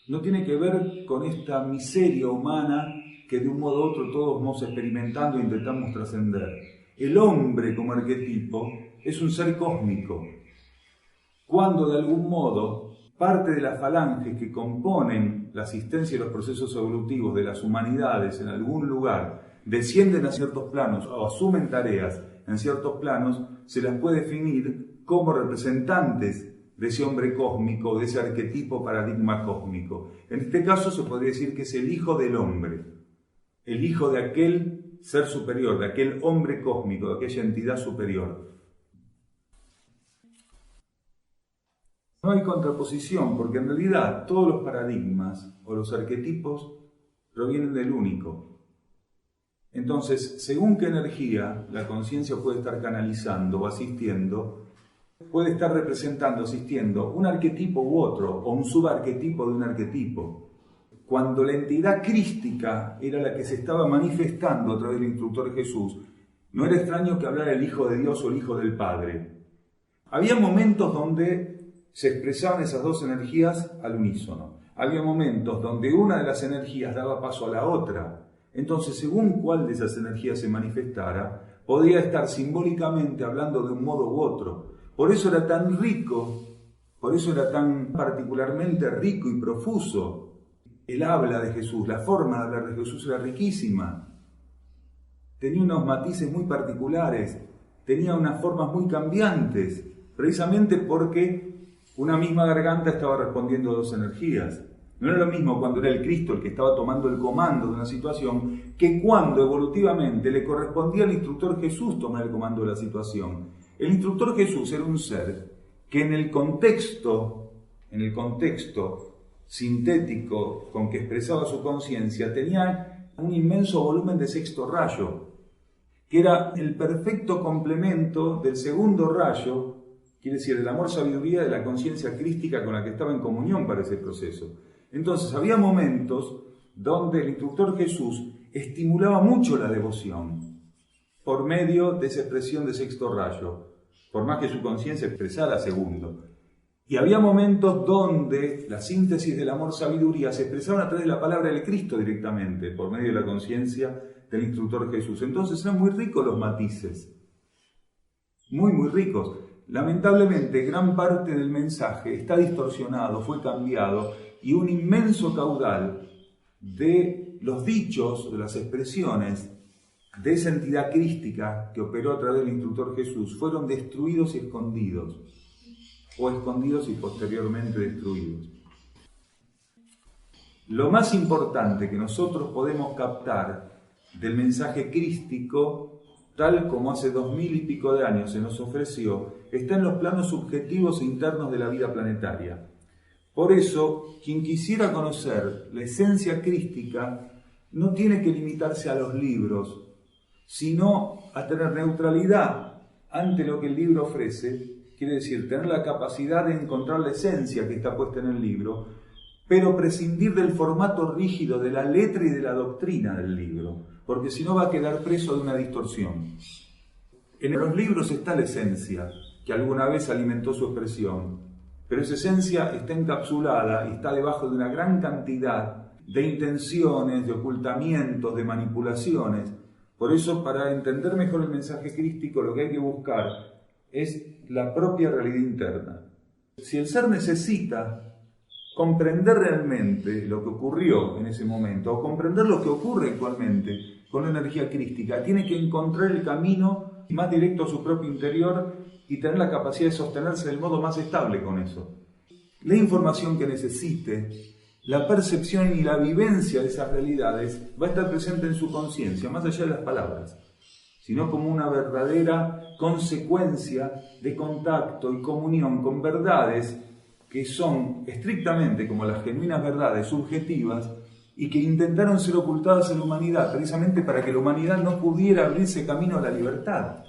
no tiene que ver con esta miseria humana que de un modo u otro todos vamos experimentando e intentamos trascender. El hombre como arquetipo es un ser cósmico. Cuando de algún modo parte de las falanges que componen la asistencia y los procesos evolutivos de las humanidades en algún lugar descienden a ciertos planos o asumen tareas en ciertos planos, se las puede definir como representantes de ese hombre cósmico, de ese arquetipo paradigma cósmico. En este caso se podría decir que es el hijo del hombre. El hijo de aquel ser superior, de aquel hombre cósmico, de aquella entidad superior. No hay contraposición, porque en realidad todos los paradigmas o los arquetipos provienen del único. Entonces, según qué energía la conciencia puede estar canalizando o asistiendo, puede estar representando, asistiendo un arquetipo u otro, o un subarquetipo de un arquetipo. Cuando la entidad crística era la que se estaba manifestando a través del instructor Jesús, no era extraño que hablara el Hijo de Dios o el Hijo del Padre. Había momentos donde se expresaban esas dos energías al unísono. Había momentos donde una de las energías daba paso a la otra. Entonces, según cuál de esas energías se manifestara, podía estar simbólicamente hablando de un modo u otro. Por eso era tan rico, por eso era tan particularmente rico y profuso el habla de Jesús, la forma de hablar de Jesús era riquísima. Tenía unos matices muy particulares, tenía unas formas muy cambiantes, precisamente porque una misma garganta estaba respondiendo a dos energías. No era lo mismo cuando era el Cristo el que estaba tomando el comando de una situación que cuando evolutivamente le correspondía al instructor Jesús tomar el comando de la situación. El instructor Jesús era un ser que en el contexto sintético con que expresaba su conciencia tenía un inmenso volumen de sexto rayo, que era el perfecto complemento del segundo rayo, quiere decir el amor-sabiduría de la conciencia crística con la que estaba en comunión para ese proceso. Entonces había momentos donde el instructor Jesús estimulaba mucho la devoción por medio de esa expresión de sexto rayo, por más que su conciencia expresara segundo. Y había momentos donde la síntesis del amor-sabiduría se expresaba a través de la palabra del Cristo directamente, por medio de la conciencia del instructor Jesús. Entonces eran muy ricos los matices, muy ricos. Lamentablemente, gran parte del mensaje está distorsionado, fue cambiado, y un inmenso caudal de los dichos, de las expresiones de esa entidad crística que operó a través del instructor Jesús fueron destruidos y escondidos, o escondidos y posteriormente destruidos. Lo más importante que nosotros podemos captar del mensaje crístico, tal como hace 2000 y pico de años se nos ofreció, está en los planos subjetivos e internos de la vida planetaria. Por eso, quien quisiera conocer la esencia crística no tiene que limitarse a los libros sino a tener neutralidad ante lo que el libro ofrece, quiere decir tener la capacidad de encontrar la esencia que está puesta en el libro, pero prescindir del formato rígido de la letra y de la doctrina del libro, porque si no va a quedar preso de una distorsión. En los libros está la esencia, que alguna vez alimentó su expresión, pero esa esencia está encapsulada y está debajo de una gran cantidad de intenciones, de ocultamientos, de manipulaciones. Por eso, para entender mejor el mensaje crístico, lo que hay que buscar es la propia realidad interna. Si el ser necesita comprender realmente lo que ocurrió en ese momento, o comprender lo que ocurre actualmente con la energía crística, tiene que encontrar el camino más directo a su propio interior y tener la capacidad de sostenerse del modo más estable con eso. La información que necesite, la percepción y la vivencia de esas realidades va a estar presente en su conciencia, más allá de las palabras, sino como una verdadera consecuencia de contacto y comunión con verdades que son estrictamente como las genuinas verdades subjetivas y que intentaron ser ocultadas en la humanidad, precisamente para que la humanidad no pudiera abrirse camino a la libertad.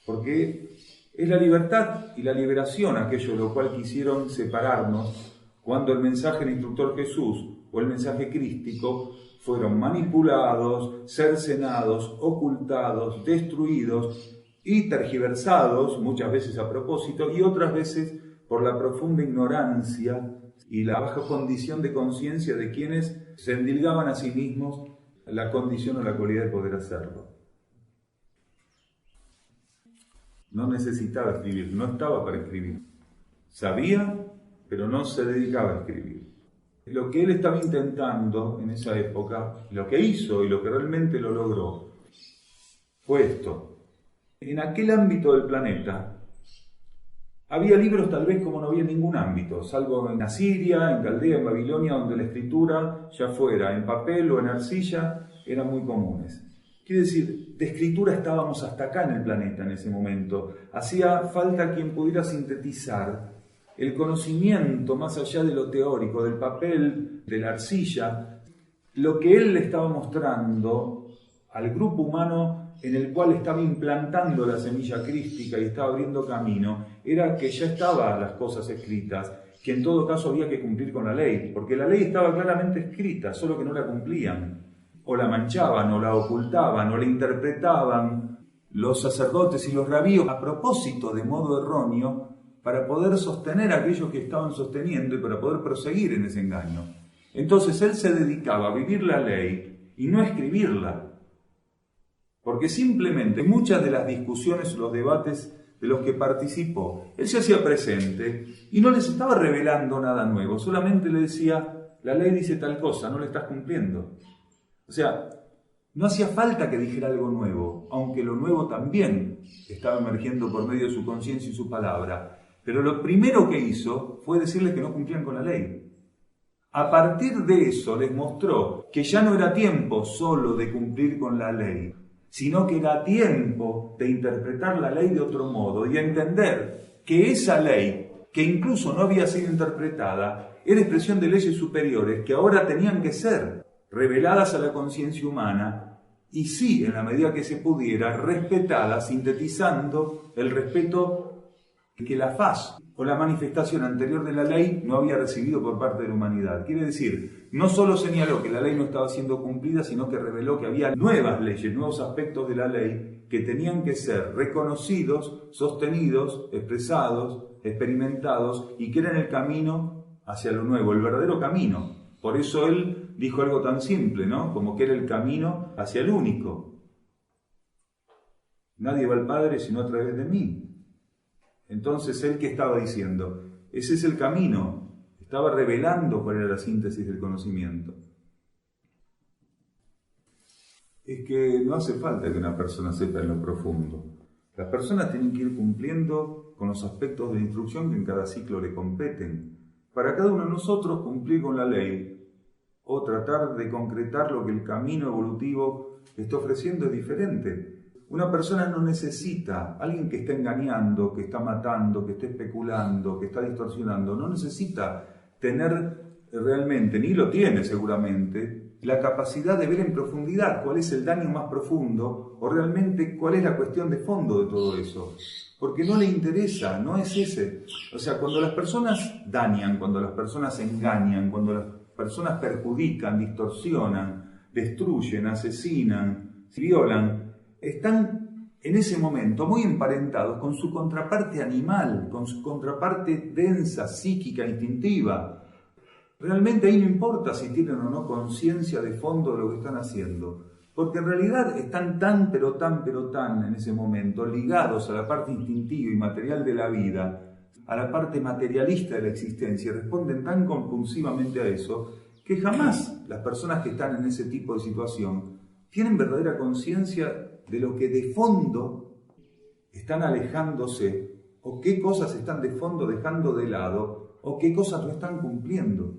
Porque es la libertad y la liberación aquello de lo cual quisieron separarnos cuando el mensaje del instructor Jesús o el mensaje crístico fueron manipulados, cercenados, ocultados, destruidos y tergiversados, muchas veces a propósito y otras veces por la profunda ignorancia y la baja condición de conciencia de quienes se endilgaban a sí mismos la condición o la cualidad de poder hacerlo. No necesitaba escribir, no estaba para escribir. Sabía, pero no se dedicaba a escribir. Lo que él estaba intentando en esa época, lo que hizo y lo que realmente lo logró, fue esto. En aquel ámbito del planeta, había libros tal vez como no había en ningún ámbito, salvo en Asiria, en Caldea, en Babilonia, donde la escritura, ya fuera en papel o en arcilla, eran muy comunes. Quiere decir, de escritura estábamos hasta acá en el planeta en ese momento. Hacía falta quien pudiera sintetizar el conocimiento más allá de lo teórico, del papel, de la arcilla, lo que él le estaba mostrando al grupo humano en el cual estaba implantando la semilla crística y estaba abriendo camino, era que ya estaban las cosas escritas, que en todo caso había que cumplir con la ley, porque la ley estaba claramente escrita, solo que no la cumplían, o la manchaban, o la ocultaban, o la interpretaban los sacerdotes y los rabíes a propósito, de modo erróneo, para poder sostener aquello que estaban sosteniendo y para poder proseguir en ese engaño. Entonces él se dedicaba a vivir la ley y no a escribirla, porque simplemente en muchas de las discusiones o los debates de los que participó, él se hacía presente y no les estaba revelando nada nuevo, solamente le decía, la ley dice tal cosa, no la estás cumpliendo. O sea, no hacía falta que dijera algo nuevo, aunque lo nuevo también estaba emergiendo por medio de su conciencia y su palabra. Pero lo primero que hizo fue decirles que no cumplían con la ley. A partir de eso les mostró que ya no era tiempo solo de cumplir con la ley, sino que era tiempo de interpretar la ley de otro modo y entender que esa ley, que incluso no había sido interpretada, era expresión de leyes superiores que ahora tenían que ser reveladas a la conciencia humana y sí, en la medida que se pudiera, respetadas, sintetizando el respeto que la faz o la manifestación anterior de la ley no había recibido por parte de la humanidad. Quiere decir, no solo señaló que la ley no estaba siendo cumplida, sino que reveló que había nuevas leyes, nuevos aspectos de la ley que tenían que ser reconocidos, sostenidos, expresados, experimentados y que eran el camino hacia lo nuevo, el verdadero camino. Por eso él dijo algo tan simple, ¿no? Como que era el camino hacia el único. Nadie va al Padre sino a través de mí. Entonces, ¿él qué estaba diciendo? Ese es el camino. Estaba revelando cuál era la síntesis del conocimiento. Es que no hace falta que una persona sepa en lo profundo. Las personas tienen que ir cumpliendo con los aspectos de instrucción que en cada ciclo le competen. Para cada uno de nosotros cumplir con la ley o tratar de concretar lo que el camino evolutivo está ofreciendo es diferente. Una persona no necesita, alguien que está engañando, que está matando, que está especulando, que está distorsionando, no necesita tener realmente, ni lo tiene seguramente, la capacidad de ver en profundidad cuál es el daño más profundo o realmente cuál es la cuestión de fondo de todo eso. Porque no le interesa, no es ese. O sea, cuando las personas dañan, cuando las personas engañan, cuando las personas perjudican, distorsionan, destruyen, asesinan, violan, están en ese momento muy emparentados con su contraparte animal, con su contraparte densa, psíquica, instintiva. Realmente ahí no importa si tienen o no conciencia de fondo de lo que están haciendo, porque en realidad están tan en ese momento ligados a la parte instintiva y material de la vida, a la parte materialista de la existencia, y responden tan compulsivamente a eso, que jamás las personas que están en ese tipo de situación tienen verdadera conciencia de lo que de fondo están alejándose, o qué cosas están de fondo dejando de lado, o qué cosas no están cumpliendo.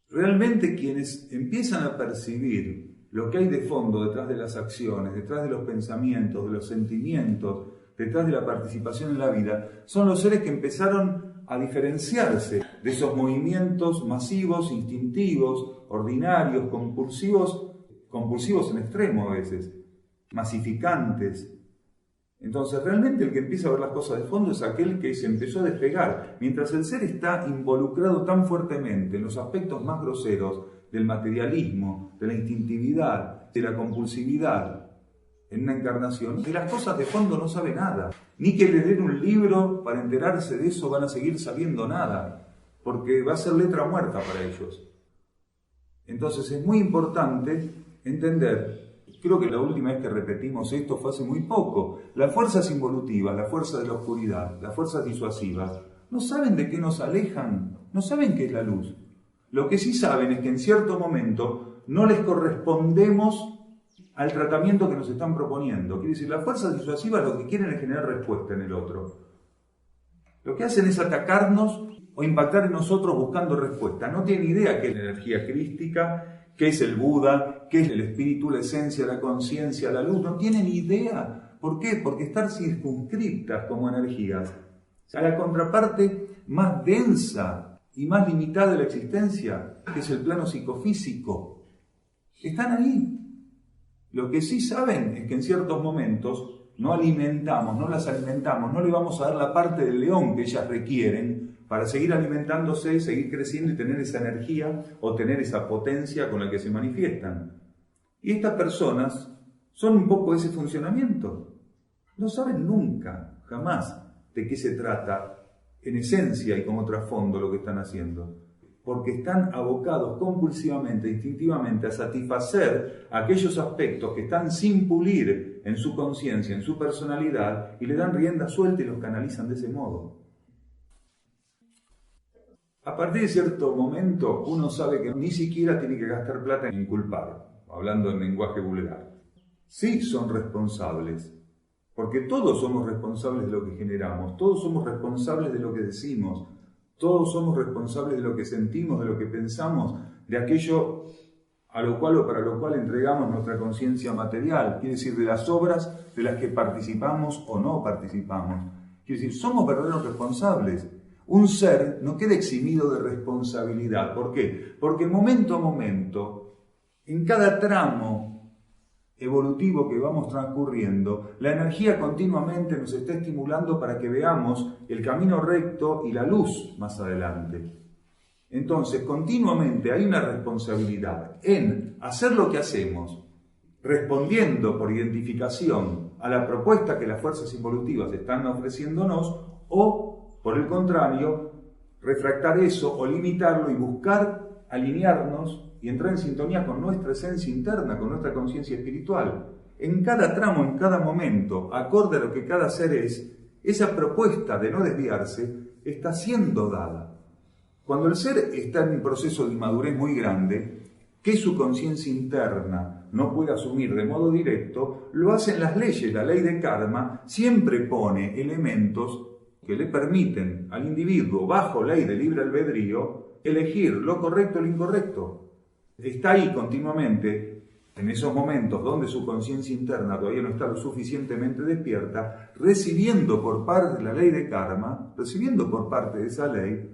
Realmente quienes empiezan a percibir lo que hay de fondo detrás de las acciones, detrás de los pensamientos, de los sentimientos, detrás de la participación en la vida, son los seres que empezaron a diferenciarse de esos movimientos masivos, instintivos, ordinarios, compulsivos en extremo a veces, masificantes. Entonces realmente el que empieza a ver las cosas de fondo es aquel que se empezó a despegar. Mientras el ser está involucrado tan fuertemente en los aspectos más groseros del materialismo, de la instintividad, de la compulsividad, en una encarnación, de las cosas de fondo no sabe nada. Ni que le den un libro para enterarse de eso van a seguir sabiendo nada, porque va a ser letra muerta para ellos. Entonces es muy importante entender. Creo que la última vez que repetimos esto fue hace muy poco. Las fuerzas involutivas, la fuerza de la oscuridad, las fuerzas disuasivas, no saben de qué nos alejan, no saben qué es la luz. Lo que sí saben es que en cierto momento no les correspondemos al tratamiento que nos están proponiendo. Quiere decir, las fuerzas disuasivas lo que quieren es generar respuesta en el otro. Lo que hacen es atacarnos o impactar en nosotros buscando respuesta. No tienen idea qué es la energía crística, qué es el Buda, qué es el espíritu, la esencia, la conciencia, la luz. No tienen idea. ¿Por qué? Porque están circunscriptas como energías a la contraparte más densa y más limitada de la existencia, que es el plano psicofísico. Están ahí. Lo que sí saben es que en ciertos momentos no las alimentamos, no le vamos a dar la parte del león que ellas requieren para seguir alimentándose, seguir creciendo y tener esa energía o tener esa potencia con la que se manifiestan. Y estas personas son un poco ese funcionamiento. No saben nunca, jamás, de qué se trata en esencia y como trasfondo lo que están haciendo. Porque están abocados compulsivamente, instintivamente a satisfacer aquellos aspectos que están sin pulir en su conciencia, en su personalidad, y le dan rienda suelta y los canalizan de ese modo. A partir de cierto momento uno sabe que ni siquiera tiene que gastar plata en culpar, hablando en lenguaje vulgar. Sí son responsables, porque todos somos responsables de lo que generamos, todos somos responsables de lo que decimos, todos somos responsables de lo que sentimos, de lo que pensamos, de aquello a lo cual o para lo cual entregamos nuestra conciencia material, quiere decir de las obras de las que participamos o no participamos. Quiere decir, somos verdaderos responsables. Un ser no queda eximido de responsabilidad. ¿Por qué? Porque momento a momento, en cada tramo evolutivo que vamos transcurriendo, la energía continuamente nos está estimulando para que veamos el camino recto y la luz más adelante. Entonces, continuamente hay una responsabilidad en hacer lo que hacemos, respondiendo por identificación a la propuesta que las fuerzas involutivas están ofreciéndonos, o por el contrario, refractar eso o limitarlo y buscar alinearnos y entrar en sintonía con nuestra esencia interna, con nuestra conciencia espiritual. En cada tramo, en cada momento, acorde a lo que cada ser es, esa propuesta de no desviarse está siendo dada. Cuando el ser está en un proceso de inmadurez muy grande, que su conciencia interna no puede asumir de modo directo, lo hacen las leyes. La ley de karma siempre pone elementos que le permiten al individuo, bajo ley de libre albedrío, elegir lo correcto o lo incorrecto. Está ahí continuamente, en esos momentos donde su conciencia interna todavía no está lo suficientemente despierta, recibiendo por parte de la ley de karma, recibiendo por parte de esa ley,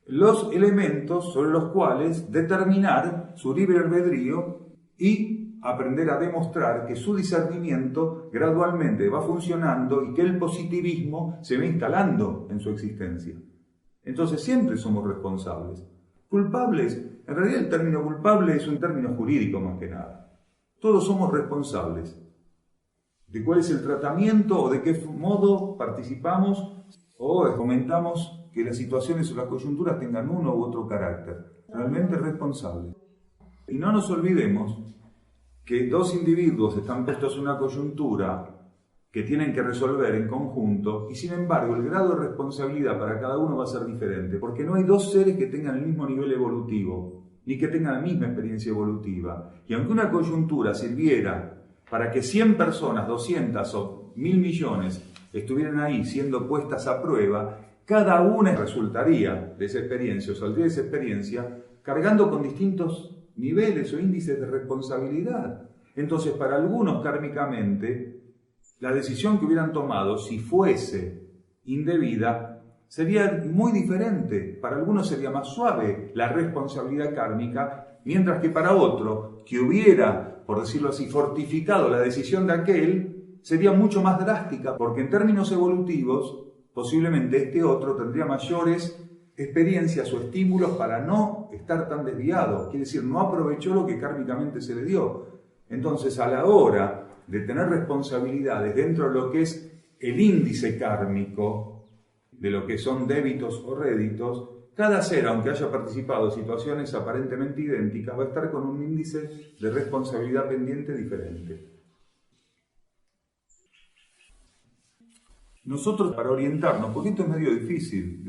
los elementos sobre los cuales determinar su libre albedrío y aprender a demostrar que su discernimiento gradualmente va funcionando y que el positivismo se va instalando en su existencia. Entonces siempre somos responsables. Culpables, en realidad el término culpable es un término jurídico más que nada. Todos somos responsables de cuál es el tratamiento o de qué modo participamos o fomentamos que las situaciones o las coyunturas tengan uno u otro carácter. Realmente responsables. Y no nos olvidemos que dos individuos están puestos en una coyuntura que tienen que resolver en conjunto y sin embargo el grado de responsabilidad para cada uno va a ser diferente, porque no hay dos seres que tengan el mismo nivel evolutivo ni que tengan la misma experiencia evolutiva. Y aunque una coyuntura sirviera para que 100 personas, 200 o 1.000 millones estuvieran ahí siendo puestas a prueba, cada una resultaría de esa experiencia o saldría de esa experiencia cargando con distintos niveles o índices de responsabilidad. Entonces, para algunos kármicamente, la decisión que hubieran tomado, si fuese indebida, sería muy diferente. Para algunos sería más suave la responsabilidad kármica, mientras que para otro, que hubiera, por decirlo así, fortificado la decisión de aquel, sería mucho más drástica, porque en términos evolutivos, posiblemente este otro tendría mayores experiencias o estímulos para no estar tan desviado. Quiere decir, no aprovechó lo que kármicamente se le dio. Entonces, a la hora de tener responsabilidades dentro de lo que es el índice kármico, de lo que son débitos o réditos, cada ser, aunque haya participado en situaciones aparentemente idénticas, va a estar con un índice de responsabilidad pendiente diferente. Nosotros, para orientarnos, porque esto es medio difícil,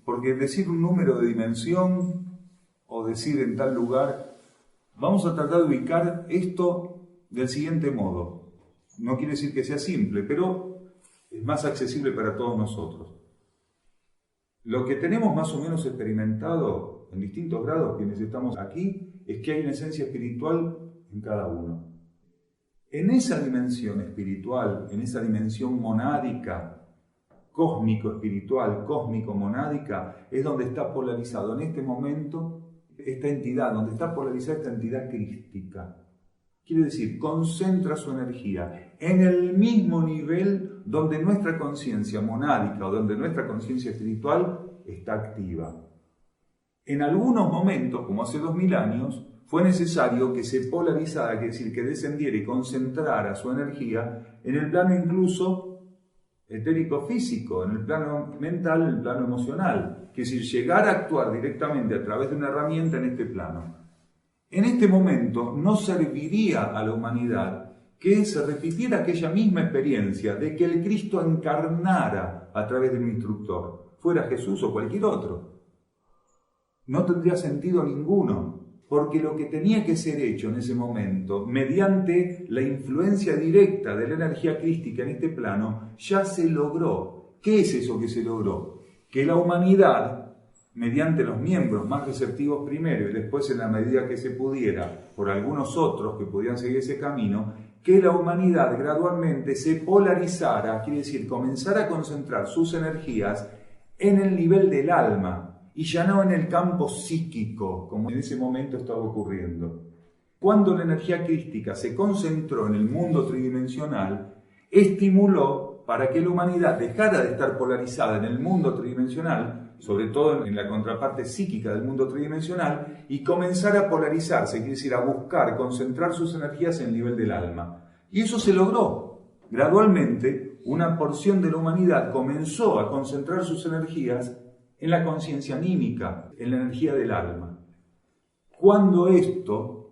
porque decir un número de dimensión o decir en tal lugar, vamos a tratar de ubicar esto del siguiente modo. No quiere decir que sea simple, pero es más accesible para todos nosotros. Lo que tenemos más o menos experimentado en distintos grados, quienes estamos aquí, es que hay una esencia espiritual en cada uno. En esa dimensión espiritual, en esa dimensión monádica, cósmico-espiritual, cósmico-monádica, es donde está polarizado en este momento esta entidad, donde está polarizada esta entidad crística. Quiere decir, concentra su energía en el mismo nivel donde nuestra conciencia monádica o donde nuestra conciencia espiritual está activa. En algunos momentos, como hace 2000 años, fue necesario que se polarizara, quiere decir, que descendiera y concentrara su energía en el plano incluso etérico-físico, en el plano mental, en el plano emocional. Quiere decir, llegar a actuar directamente a través de una herramienta en este plano. En este momento no serviría a la humanidad que se repitiera aquella misma experiencia de que el Cristo encarnara a través de un instructor, fuera Jesús o cualquier otro. No tendría sentido ninguno. Porque lo que tenía que ser hecho en ese momento, mediante la influencia directa de la energía crística en este plano, ya se logró. ¿Qué es eso que se logró? Que la humanidad, mediante los miembros más receptivos primero y después en la medida que se pudiera, por algunos otros que podían seguir ese camino, que la humanidad gradualmente se polarizara, quiere decir, comenzara a concentrar sus energías en el nivel del alma, y ya no en el campo psíquico, como en ese momento estaba ocurriendo. Cuando la energía crística se concentró en el mundo tridimensional, estimuló para que la humanidad dejara de estar polarizada en el mundo tridimensional, sobre todo en la contraparte psíquica del mundo tridimensional, y comenzara a polarizarse, quiere decir, a buscar, concentrar sus energías en el nivel del alma. Y eso se logró. Gradualmente, una porción de la humanidad comenzó a concentrar sus energías en la conciencia anímica, en la energía del alma. Cuando esto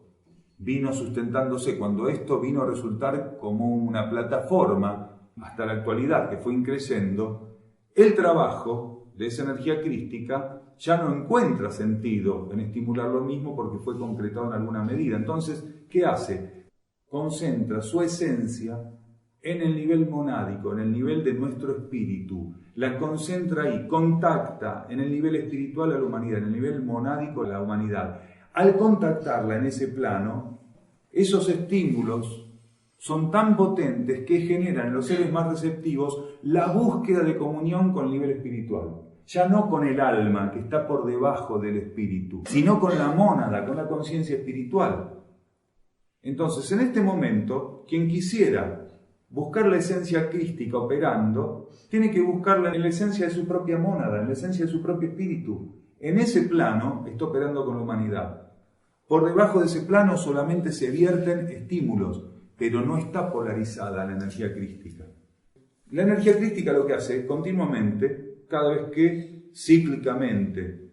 vino sustentándose, cuando esto vino a resultar como una plataforma hasta la actualidad que fue increciendo, el trabajo de esa energía crística ya no encuentra sentido en estimular lo mismo porque fue concretado en alguna medida. Entonces, ¿qué hace? Concentra su esencia en el nivel monádico, en el nivel de nuestro espíritu. La concentra ahí, contacta en el nivel espiritual a la humanidad, en el nivel monádico a la humanidad. Al contactarla en ese plano, esos estímulos son tan potentes que generan en los seres más receptivos la búsqueda de comunión con el nivel espiritual. Ya no con el alma, que está por debajo del espíritu, sino con la mónada, con la conciencia espiritual. Entonces, en este momento, quien quisiera buscar la esencia crística operando, tiene que buscarla en la esencia de su propia mónada, en la esencia de su propio espíritu. En ese plano está operando con la humanidad. Por debajo de ese plano solamente se vierten estímulos, pero no está polarizada la energía crística. La energía crística lo que hace continuamente, cada vez que cíclicamente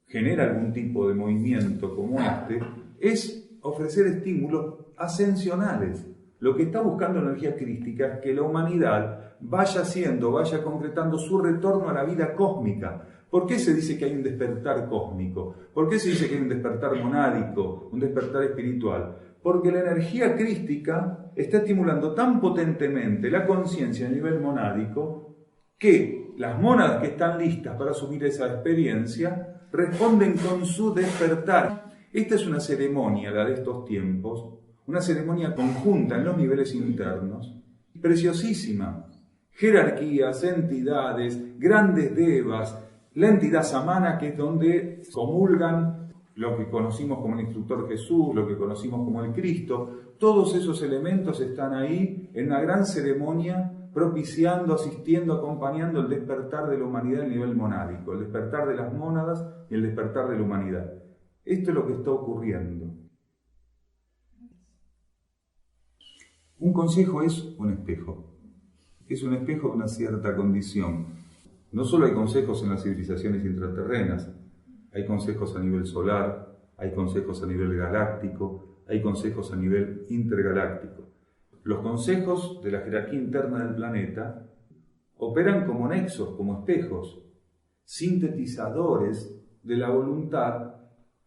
genera algún tipo de movimiento como este, es ofrecer estímulos ascensionales. Lo que está buscando la energía crística es que la humanidad vaya concretando su retorno a la vida cósmica. ¿Por qué se dice que hay un despertar cósmico? ¿Por qué se dice que hay un despertar monádico, un despertar espiritual? Porque la energía crística está estimulando tan potentemente la conciencia a nivel monádico que las mónadas que están listas para asumir esa experiencia responden con su despertar. Esta es una ceremonia, la de estos tiempos, una ceremonia conjunta en los niveles internos, preciosísima. Jerarquías, entidades, grandes devas, la entidad samana, que es donde comulgan lo que conocimos como el instructor Jesús, lo que conocimos como el Cristo. Todos esos elementos están ahí en una gran ceremonia, propiciando, asistiendo, acompañando el despertar de la humanidad a nivel monádico, el despertar de las mónadas y el despertar de la humanidad. Esto es lo que está ocurriendo. Un consejo es un espejo. Es un espejo de una cierta condición. No solo hay consejos en las civilizaciones intraterrenas, hay consejos a nivel solar, hay consejos a nivel galáctico, hay consejos a nivel intergaláctico. Los consejos de la jerarquía interna del planeta operan como nexos, como espejos, sintetizadores de la voluntad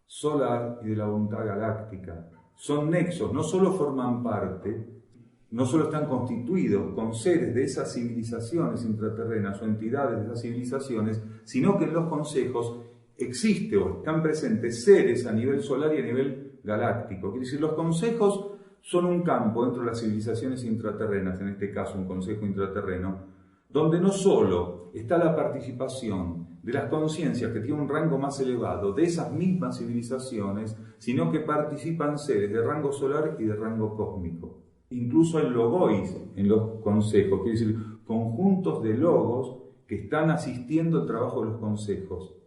solar y de la voluntad galáctica. Son nexos, no solo forman parte, no solo están constituidos con seres de esas civilizaciones intraterrenas o entidades de esas civilizaciones, sino que en los consejos existe o están presentes seres a nivel solar y a nivel galáctico. Quiere decir, los consejos son un campo dentro de las civilizaciones intraterrenas, en este caso un consejo intraterreno, donde no solo está la participación de las conciencias que tienen un rango más elevado de esas mismas civilizaciones, sino que participan seres de rango solar y de rango cósmico. Incluso hay logois en los consejos, quiere decir, conjuntos de logos que están asistiendo al trabajo de los consejos.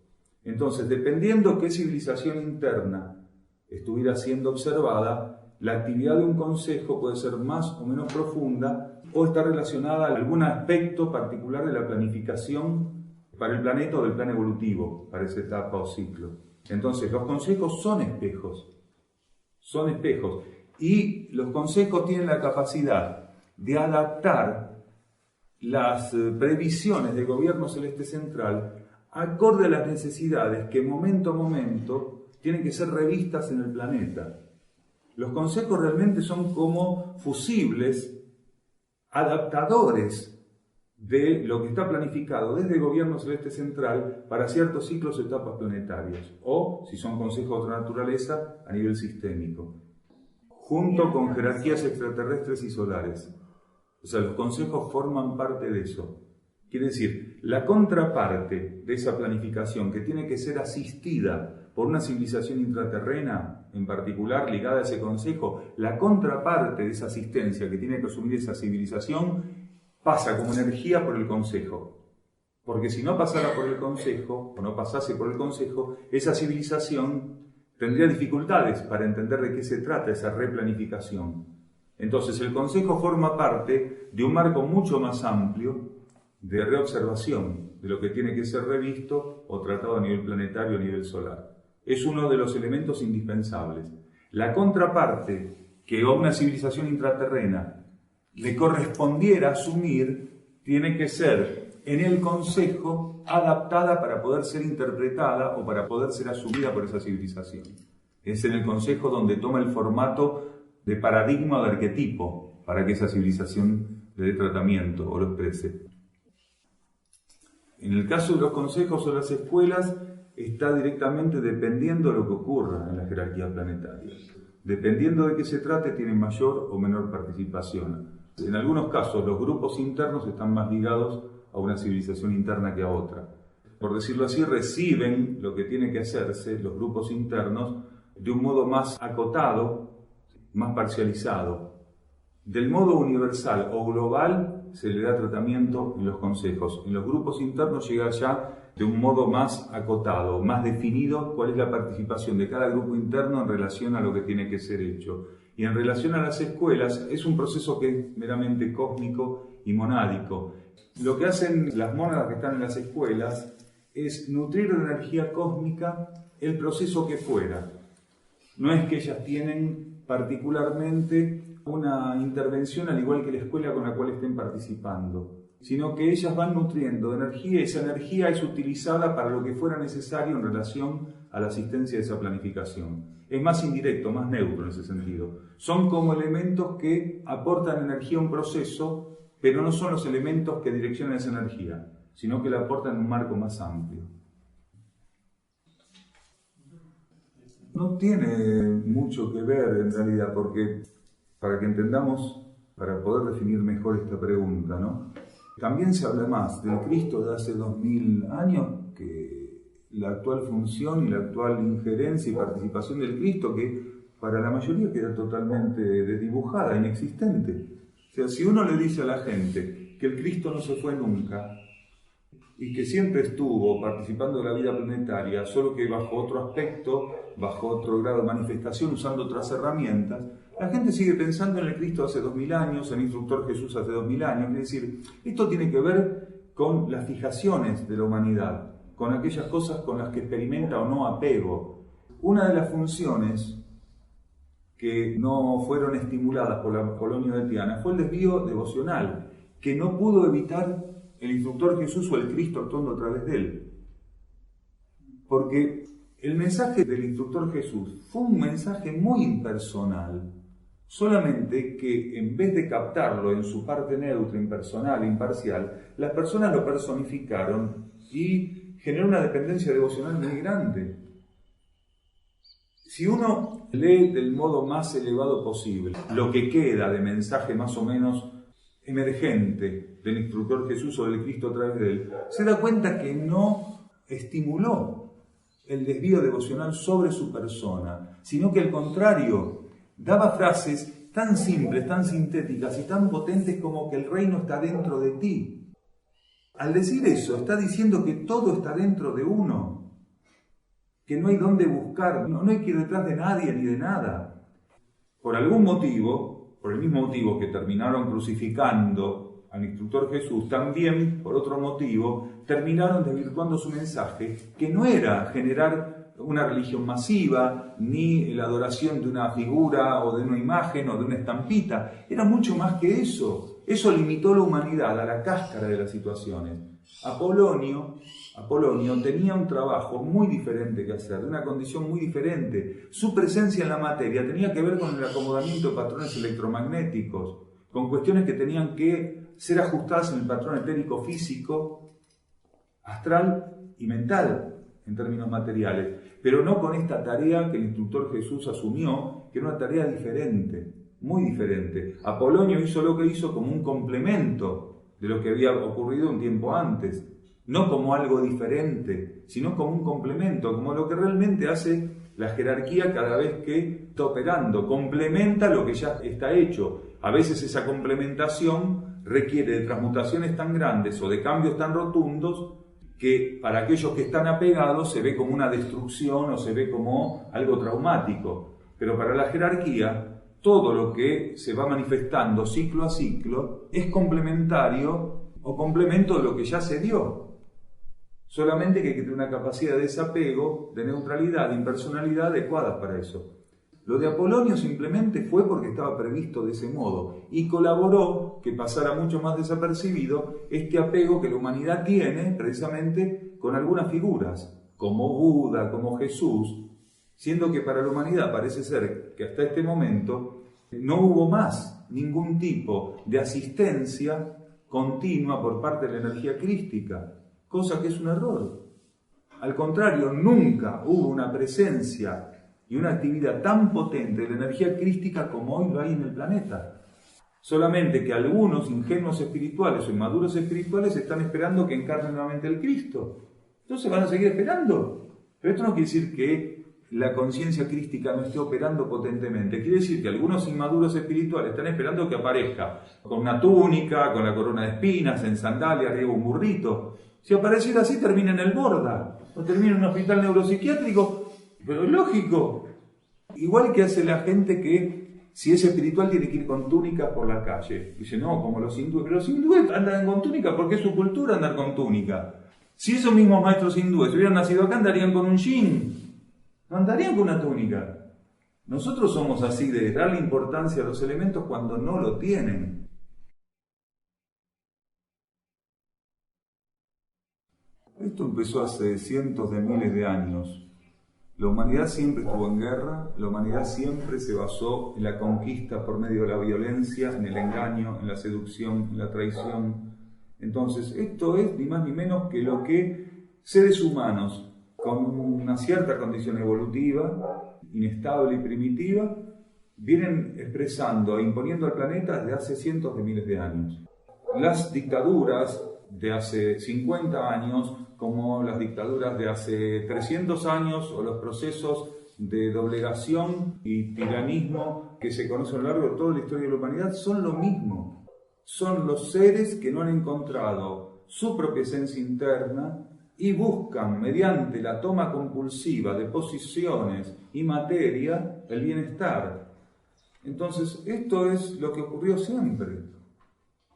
Entonces, dependiendo qué civilización interna estuviera siendo observada, la actividad de un consejo puede ser más o menos profunda o está relacionada a algún aspecto particular de la planificación para el planeta o del plan evolutivo, para esa etapa o ciclo. Entonces, los consejos son espejos. Son espejos. Y los consejos tienen la capacidad de adaptar las previsiones del gobierno celeste central acorde a las necesidades que momento a momento tienen que ser revistas en el planeta. Los consejos realmente son como fusibles, adaptadores de lo que está planificado desde el gobierno celeste central para ciertos ciclos o etapas planetarias, o, si son consejos de otra naturaleza, a nivel sistémico, junto con jerarquías extraterrestres y solares. O sea, los consejos forman parte de eso. Quiere decir, la contraparte de esa planificación, que tiene que ser asistida por una civilización intraterrena, en particular ligada a ese consejo, la contraparte de esa asistencia que tiene que asumir esa civilización, pasa como energía por el consejo. Porque si no pasara por el consejo, o no pasase por el consejo, esa civilización tendría dificultades para entender de qué se trata esa replanificación. Entonces el consejo forma parte de un marco mucho más amplio de reobservación de lo que tiene que ser revisto o tratado a nivel planetario, a nivel solar. Es uno de los elementos indispensables. La contraparte que a una civilización intraterrena le correspondiera asumir tiene que ser en el consejo adaptada para poder ser interpretada o para poder ser asumida por esa civilización. Es en el consejo donde toma el formato de paradigma o de arquetipo para que esa civilización le dé tratamiento o lo exprese. En el caso de los consejos o las escuelas, está directamente dependiendo de lo que ocurra en la jerarquía planetaria. dependiendo de qué se trate, tienen mayor o menor participación. En algunos casos, los grupos internos están más ligados a una civilización interna que a otra. Por decirlo así, reciben lo que tiene que hacerse, los grupos internos, de un modo más acotado, más parcializado. Del modo universal o global se le da tratamiento en los consejos. En los grupos internos llega ya de un modo más acotado, más definido cuál es la participación de cada grupo interno en relación a lo que tiene que ser hecho. Y en relación a las escuelas es un proceso que es meramente cósmico y monádico. Lo que hacen las mónadas que están en las escuelas es nutrir de energía cósmica el proceso que fuera. No es que ellas tienen particularmente una intervención al igual que la escuela con la cual estén participando, sino que ellas van nutriendo de energía y esa energía es utilizada para lo que fuera necesario en relación a la asistencia de esa planificación. Es más indirecto, más neutro en ese sentido. Son como elementos que aportan energía a un proceso, pero no son los elementos que direccionan esa energía, sino que la aportan en un marco más amplio. No tiene mucho que ver en realidad, porque para que entendamos, para poder definir mejor esta pregunta, ¿no? También se habla más del Cristo de hace 2000 años que la actual función y la actual injerencia y participación del Cristo, que para la mayoría queda totalmente desdibujada, inexistente. O sea, si uno le dice a la gente que el Cristo no se fue nunca y que siempre estuvo participando de la vida planetaria, solo que bajo otro aspecto, bajo otro grado de manifestación, usando otras herramientas, la gente sigue pensando en el Cristo hace 2000 años, en el instructor Jesús hace 2000 años. Es decir, esto tiene que ver con las fijaciones de la humanidad, con aquellas cosas con las que experimenta o no apego. Una de las funciones que no fueron estimuladas por la colonia de Tiana fue el desvío devocional, que no pudo evitar el instructor Jesús o el Cristo actuando a través de él. Porque el mensaje del instructor Jesús fue un mensaje muy impersonal, solamente que en vez de captarlo en su parte neutra, impersonal, imparcial, las personas lo personificaron y generó una dependencia devocional muy grande. Si uno lee del modo más elevado posible lo que queda de mensaje más o menos emergente del instructor Jesús o del Cristo a través de él, se da cuenta que no estimuló el desvío devocional sobre su persona, sino que al contrario, daba frases tan simples, tan sintéticas y tan potentes como que el reino está dentro de ti. Al decir eso, está diciendo que todo está dentro de uno, que no hay dónde buscar, no hay que ir detrás de nadie ni de nada. Por algún motivo, por el mismo motivo que terminaron crucificando al instructor Jesús, también, por otro motivo, terminaron desvirtuando su mensaje, que no era generar una religión masiva, ni la adoración de una figura o de una imagen o de una estampita. Era mucho más que eso. Eso limitó la humanidad a la cáscara de las situaciones. Apolonio tenía un trabajo muy diferente que hacer, de una condición muy diferente. Su presencia en la materia tenía que ver con el acomodamiento de patrones electromagnéticos, con cuestiones que tenían que ser ajustadas en el patrón etérico físico, astral y mental, en términos materiales, pero no con esta tarea que el instructor Jesús asumió, que era una tarea diferente, muy diferente. Apolonio hizo lo que hizo como un complemento de lo que había ocurrido un tiempo antes, no como algo diferente, sino como un complemento, como lo que realmente hace la jerarquía cada vez que está operando, complementa lo que ya está hecho. A veces esa complementación requiere de transmutaciones tan grandes o de cambios tan rotundos que para aquellos que están apegados se ve como una destrucción o se ve como algo traumático. Pero para la jerarquía, todo lo que se va manifestando ciclo a ciclo es complementario o complemento de lo que ya se dio. Solamente que hay que tener una capacidad de desapego, de neutralidad, de impersonalidad adecuadas para eso. Lo de Apolonio simplemente fue porque estaba previsto de ese modo y colaboró que pasara mucho más desapercibido este apego que la humanidad tiene precisamente con algunas figuras, como Buda, como Jesús, siendo que para la humanidad parece ser que hasta este momento no hubo más ningún tipo de asistencia continua por parte de la energía crística, cosa que es un error. Al contrario, nunca hubo una presencia y una actividad tan potente de la energía crística como hoy lo hay en el planeta. Solamente que algunos ingenuos espirituales o inmaduros espirituales están esperando que encarne nuevamente el Cristo. Entonces van a seguir esperando. Pero esto no quiere decir que la conciencia crística no esté operando potentemente. Quiere decir que algunos inmaduros espirituales están esperando que aparezca con una túnica, con la corona de espinas, en sandalias, arriba un burrito. Si apareciera así, termina en el Borda, o termina en un hospital neuropsiquiátrico. Pero es lógico. Igual que hace la gente que, si es espiritual, tiene que ir con túnicas por la calle. Dice, no, como los hindúes. Pero los hindúes andan con túnica porque es su cultura andar con túnica. Si esos mismos maestros hindúes hubieran nacido acá, andarían con un jean. No andarían con una túnica. Nosotros somos así, de darle importancia a los elementos cuando no lo tienen. Esto empezó hace cientos de miles de años. La humanidad siempre estuvo en guerra, la humanidad siempre se basó en la conquista por medio de la violencia, en el engaño, en la seducción, en la traición. Entonces, esto es ni más ni menos que lo que seres humanos con una cierta condición evolutiva, inestable y primitiva, vienen expresando e imponiendo al planeta desde hace cientos de miles de años. Las dictaduras de hace 50 años, como las dictaduras de hace 300 años, o los procesos de doblegación y tiranismo que se conocen a lo largo de toda la historia de la humanidad, son lo mismo. Son los seres que no han encontrado su propia esencia interna y buscan, mediante la toma compulsiva de posiciones y materia, el bienestar. Entonces, esto es lo que ocurrió siempre.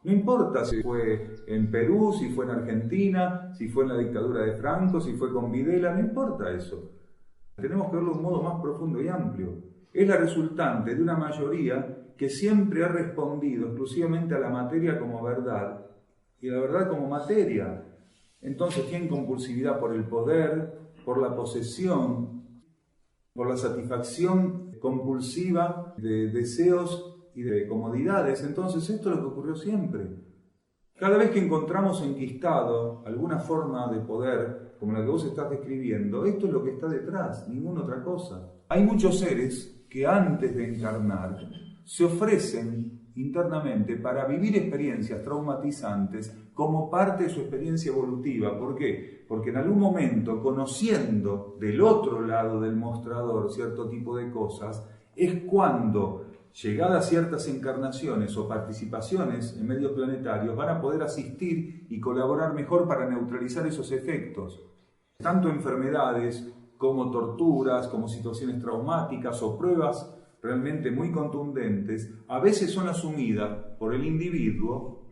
No importa si fue en Perú, si fue en Argentina, si fue en la dictadura de Franco, si fue con Videla, no importa eso. Tenemos que verlo de un modo más profundo y amplio. Es la resultante de una mayoría que siempre ha respondido exclusivamente a la materia como verdad y la verdad como materia. Entonces tienen compulsividad por el poder, por la posesión, por la satisfacción compulsiva de deseos y de comodidades. Entonces esto es lo que ocurrió siempre. Cada vez que encontramos enquistado alguna forma de poder, como la que vos estás describiendo, esto es lo que está detrás, ninguna otra cosa. Hay muchos seres que antes de encarnar se ofrecen internamente para vivir experiencias traumatizantes como parte de su experiencia evolutiva. ¿Por qué? Porque en algún momento, conociendo del otro lado del mostrador cierto tipo de cosas, es cuando, llegadas ciertas encarnaciones o participaciones en medios planetarios, van a poder asistir y colaborar mejor para neutralizar esos efectos. Tanto enfermedades como torturas, como situaciones traumáticas o pruebas realmente muy contundentes, a veces son asumidas por el individuo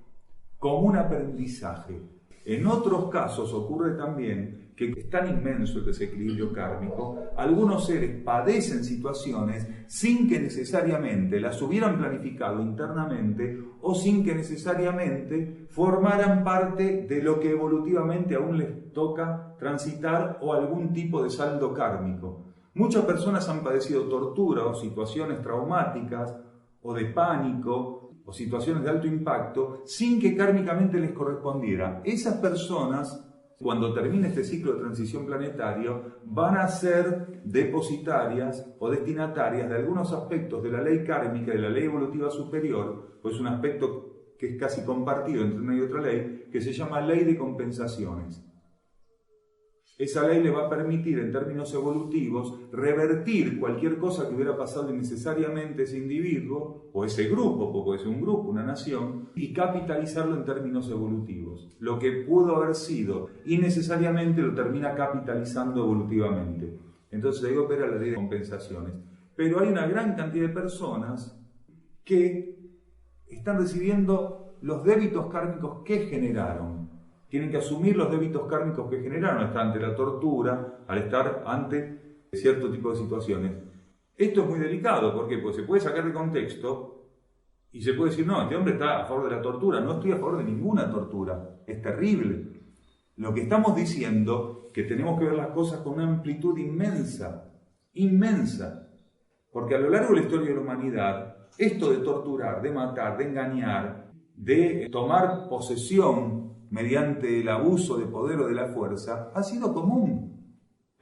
como un aprendizaje. En otros casos ocurre también que es tan inmenso el desequilibrio kármico, algunos seres padecen situaciones sin que necesariamente las hubieran planificado internamente o sin que necesariamente formaran parte de lo que evolutivamente aún les toca transitar o algún tipo de saldo kármico. Muchas personas han padecido tortura o situaciones traumáticas o de pánico o situaciones de alto impacto sin que kármicamente les correspondiera. Esas personas, cuando termine este ciclo de transición planetario, van a ser depositarias o destinatarias de algunos aspectos de la ley kármica, de la ley evolutiva superior, pues un aspecto que es casi compartido entre una y otra ley, que se llama ley de compensaciones. Esa ley le va a permitir, en términos evolutivos, revertir cualquier cosa que hubiera pasado innecesariamente ese individuo, o ese grupo, porque puede ser un grupo, una nación, y capitalizarlo en términos evolutivos. Lo que pudo haber sido innecesariamente lo termina capitalizando evolutivamente. Entonces ahí opera la ley de compensaciones. Pero hay una gran cantidad de personas que están recibiendo los débitos kármicos que generaron. Tienen que asumir los débitos kármicos que generaron al estar ante la tortura, al estar ante cierto tipo de situaciones. Esto es muy delicado, ¿por qué? Porque se puede sacar de contexto y se puede decir, no, este hombre está a favor de la tortura. No estoy a favor de ninguna tortura, es terrible. Lo que estamos diciendo es que tenemos que ver las cosas con una amplitud inmensa, inmensa. Porque a lo largo de la historia de la humanidad, esto de torturar, de matar, de engañar, de tomar posesión mediante el abuso de poder o de la fuerza, ha sido común.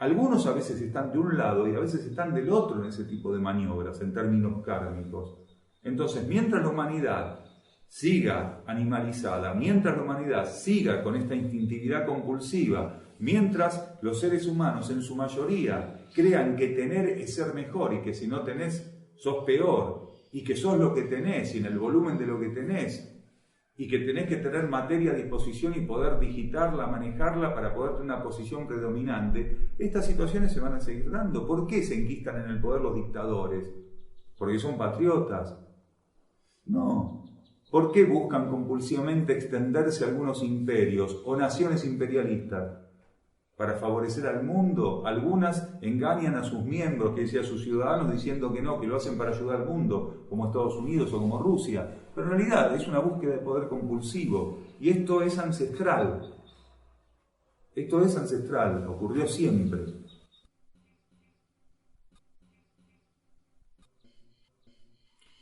Algunos a veces están de un lado y a veces están del otro en ese tipo de maniobras, en términos kármicos. Entonces, mientras la humanidad siga animalizada, mientras la humanidad siga con esta instintividad compulsiva, mientras los seres humanos en su mayoría crean que tener es ser mejor y que si no tenés sos peor, y que sos lo que tenés y en el volumen de lo que tenés, y que tenés que tener materia a disposición y poder digitarla, manejarla para poder tener una posición predominante, estas situaciones se van a seguir dando. ¿Por qué se enquistan en el poder los dictadores? ¿Porque son patriotas? No. ¿Por qué buscan compulsivamente extenderse algunos imperios o naciones imperialistas? Para favorecer al mundo. Algunas engañan a sus miembros, que decía, a sus ciudadanos, diciendo que no, que lo hacen para ayudar al mundo, como Estados Unidos o como Rusia. Pero en realidad es una búsqueda de poder compulsivo. Y esto es ancestral. Esto es ancestral, ocurrió siempre.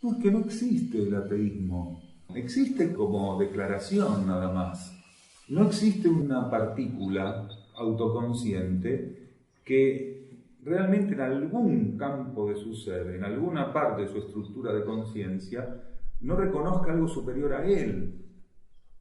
No, es que no existe el ateísmo. Existe como declaración nada más. No existe una partícula autoconsciente que realmente en algún campo de su ser, en alguna parte de su estructura de conciencia, no reconozca algo superior a él.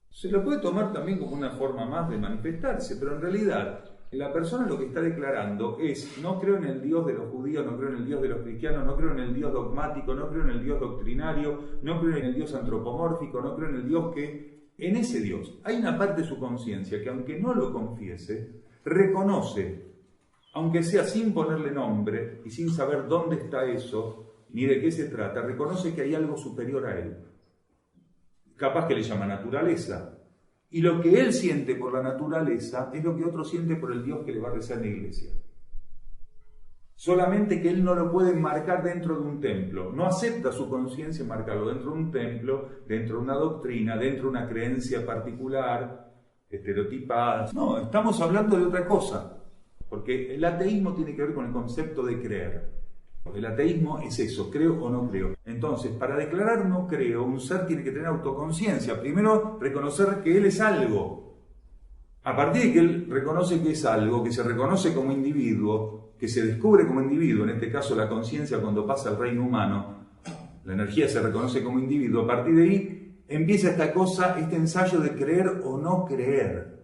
Se lo puede tomar también como una forma más de manifestarse, pero en realidad la persona lo que está declarando es: no creo en el Dios de los judíos, no creo en el Dios de los cristianos, no creo en el Dios dogmático, no creo en el Dios doctrinario, no creo en el Dios antropomórfico, no creo en el Dios que... En ese Dios hay una parte de su conciencia que, aunque no lo confiese, reconoce, aunque sea sin ponerle nombre y sin saber dónde está eso, ni de qué se trata, reconoce que hay algo superior a él. Capaz que le llama naturaleza. Y lo que él siente por la naturaleza es lo que otro siente por el Dios que le va a rezar en la iglesia. Solamente que él no lo puede marcar dentro de un templo. No acepta su conciencia marcarlo dentro de un templo, dentro de una doctrina, dentro de una creencia particular, estereotipada. No, estamos hablando de otra cosa. Porque el ateísmo tiene que ver con el concepto de creer. El ateísmo es eso, creo o no creo. Entonces, para declarar no creo, un ser tiene que tener autoconciencia. Primero, reconocer que él es algo. A partir de que él reconoce que es algo, que se reconoce como individuo, que se descubre como individuo, en este caso la conciencia cuando pasa al reino humano, la energía se reconoce como individuo, a partir de ahí empieza esta cosa, este ensayo de creer o no creer.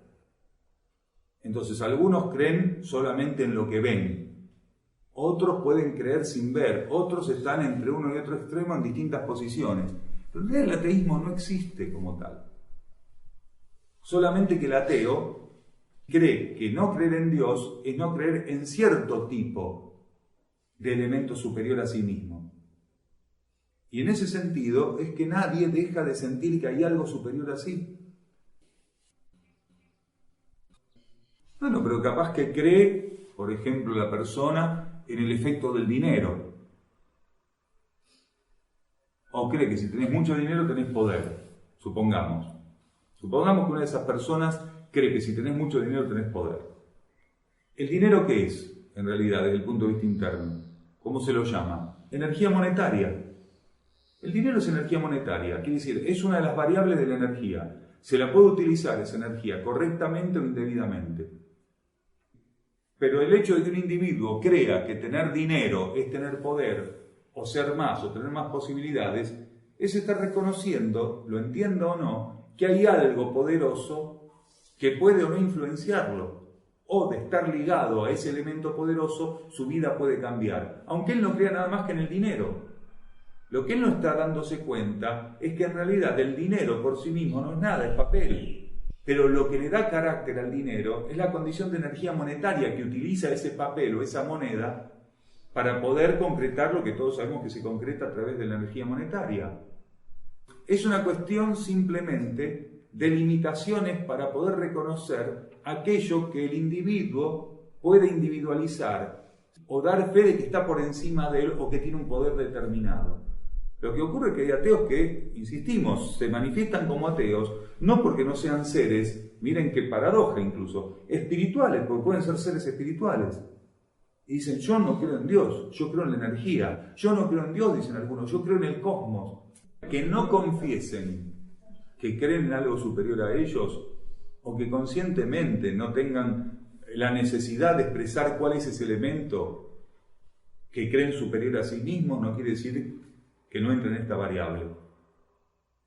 Entonces, algunos creen solamente en lo que ven. Otros pueden creer sin ver, otros están entre uno y otro extremo en distintas posiciones. Pero en realidad el ateísmo no existe como tal. Solamente que el ateo cree que no creer en Dios es no creer en cierto tipo de elemento superior a sí mismo. Y en ese sentido es que nadie deja de sentir que hay algo superior a sí. Bueno, pero capaz que cree, por ejemplo, la persona en el efecto del dinero. O cree que si tenés mucho dinero tenés poder, supongamos. Supongamos que una de esas personas cree que si tenés mucho dinero tenés poder. ¿El dinero qué es, en realidad, desde el punto de vista interno? ¿Cómo se lo llama? Energía monetaria. El dinero es energía monetaria, quiere decir, es una de las variables de la energía. Se la puede utilizar esa energía correctamente o indebidamente. Pero el hecho de que un individuo crea que tener dinero es tener poder, o ser más, o tener más posibilidades, es estar reconociendo, lo entienda o no, que hay algo poderoso que puede o no influenciarlo, o de estar ligado a ese elemento poderoso, su vida puede cambiar, aunque él no crea nada más que en el dinero. Lo que él no está dándose cuenta es que en realidad el dinero por sí mismo no es nada, es papel. Pero lo que le da carácter al dinero es la condición de energía monetaria que utiliza ese papel o esa moneda para poder concretar lo que todos sabemos que se concreta a través de la energía monetaria. Es una cuestión simplemente de limitaciones para poder reconocer aquello que el individuo puede individualizar o dar fe de que está por encima de él o que tiene un poder determinado. Lo que ocurre es que hay ateos que, insistimos, se manifiestan como ateos, no porque no sean seres, miren qué paradoja incluso, espirituales, porque pueden ser seres espirituales. Y dicen, yo no creo en Dios, yo creo en la energía. Yo no creo en Dios, dicen algunos, yo creo en el cosmos. Que no confiesen que creen en algo superior a ellos, o que conscientemente no tengan la necesidad de expresar cuál es ese elemento que creen superior a sí mismos no quiere decir que no entre en esta variable.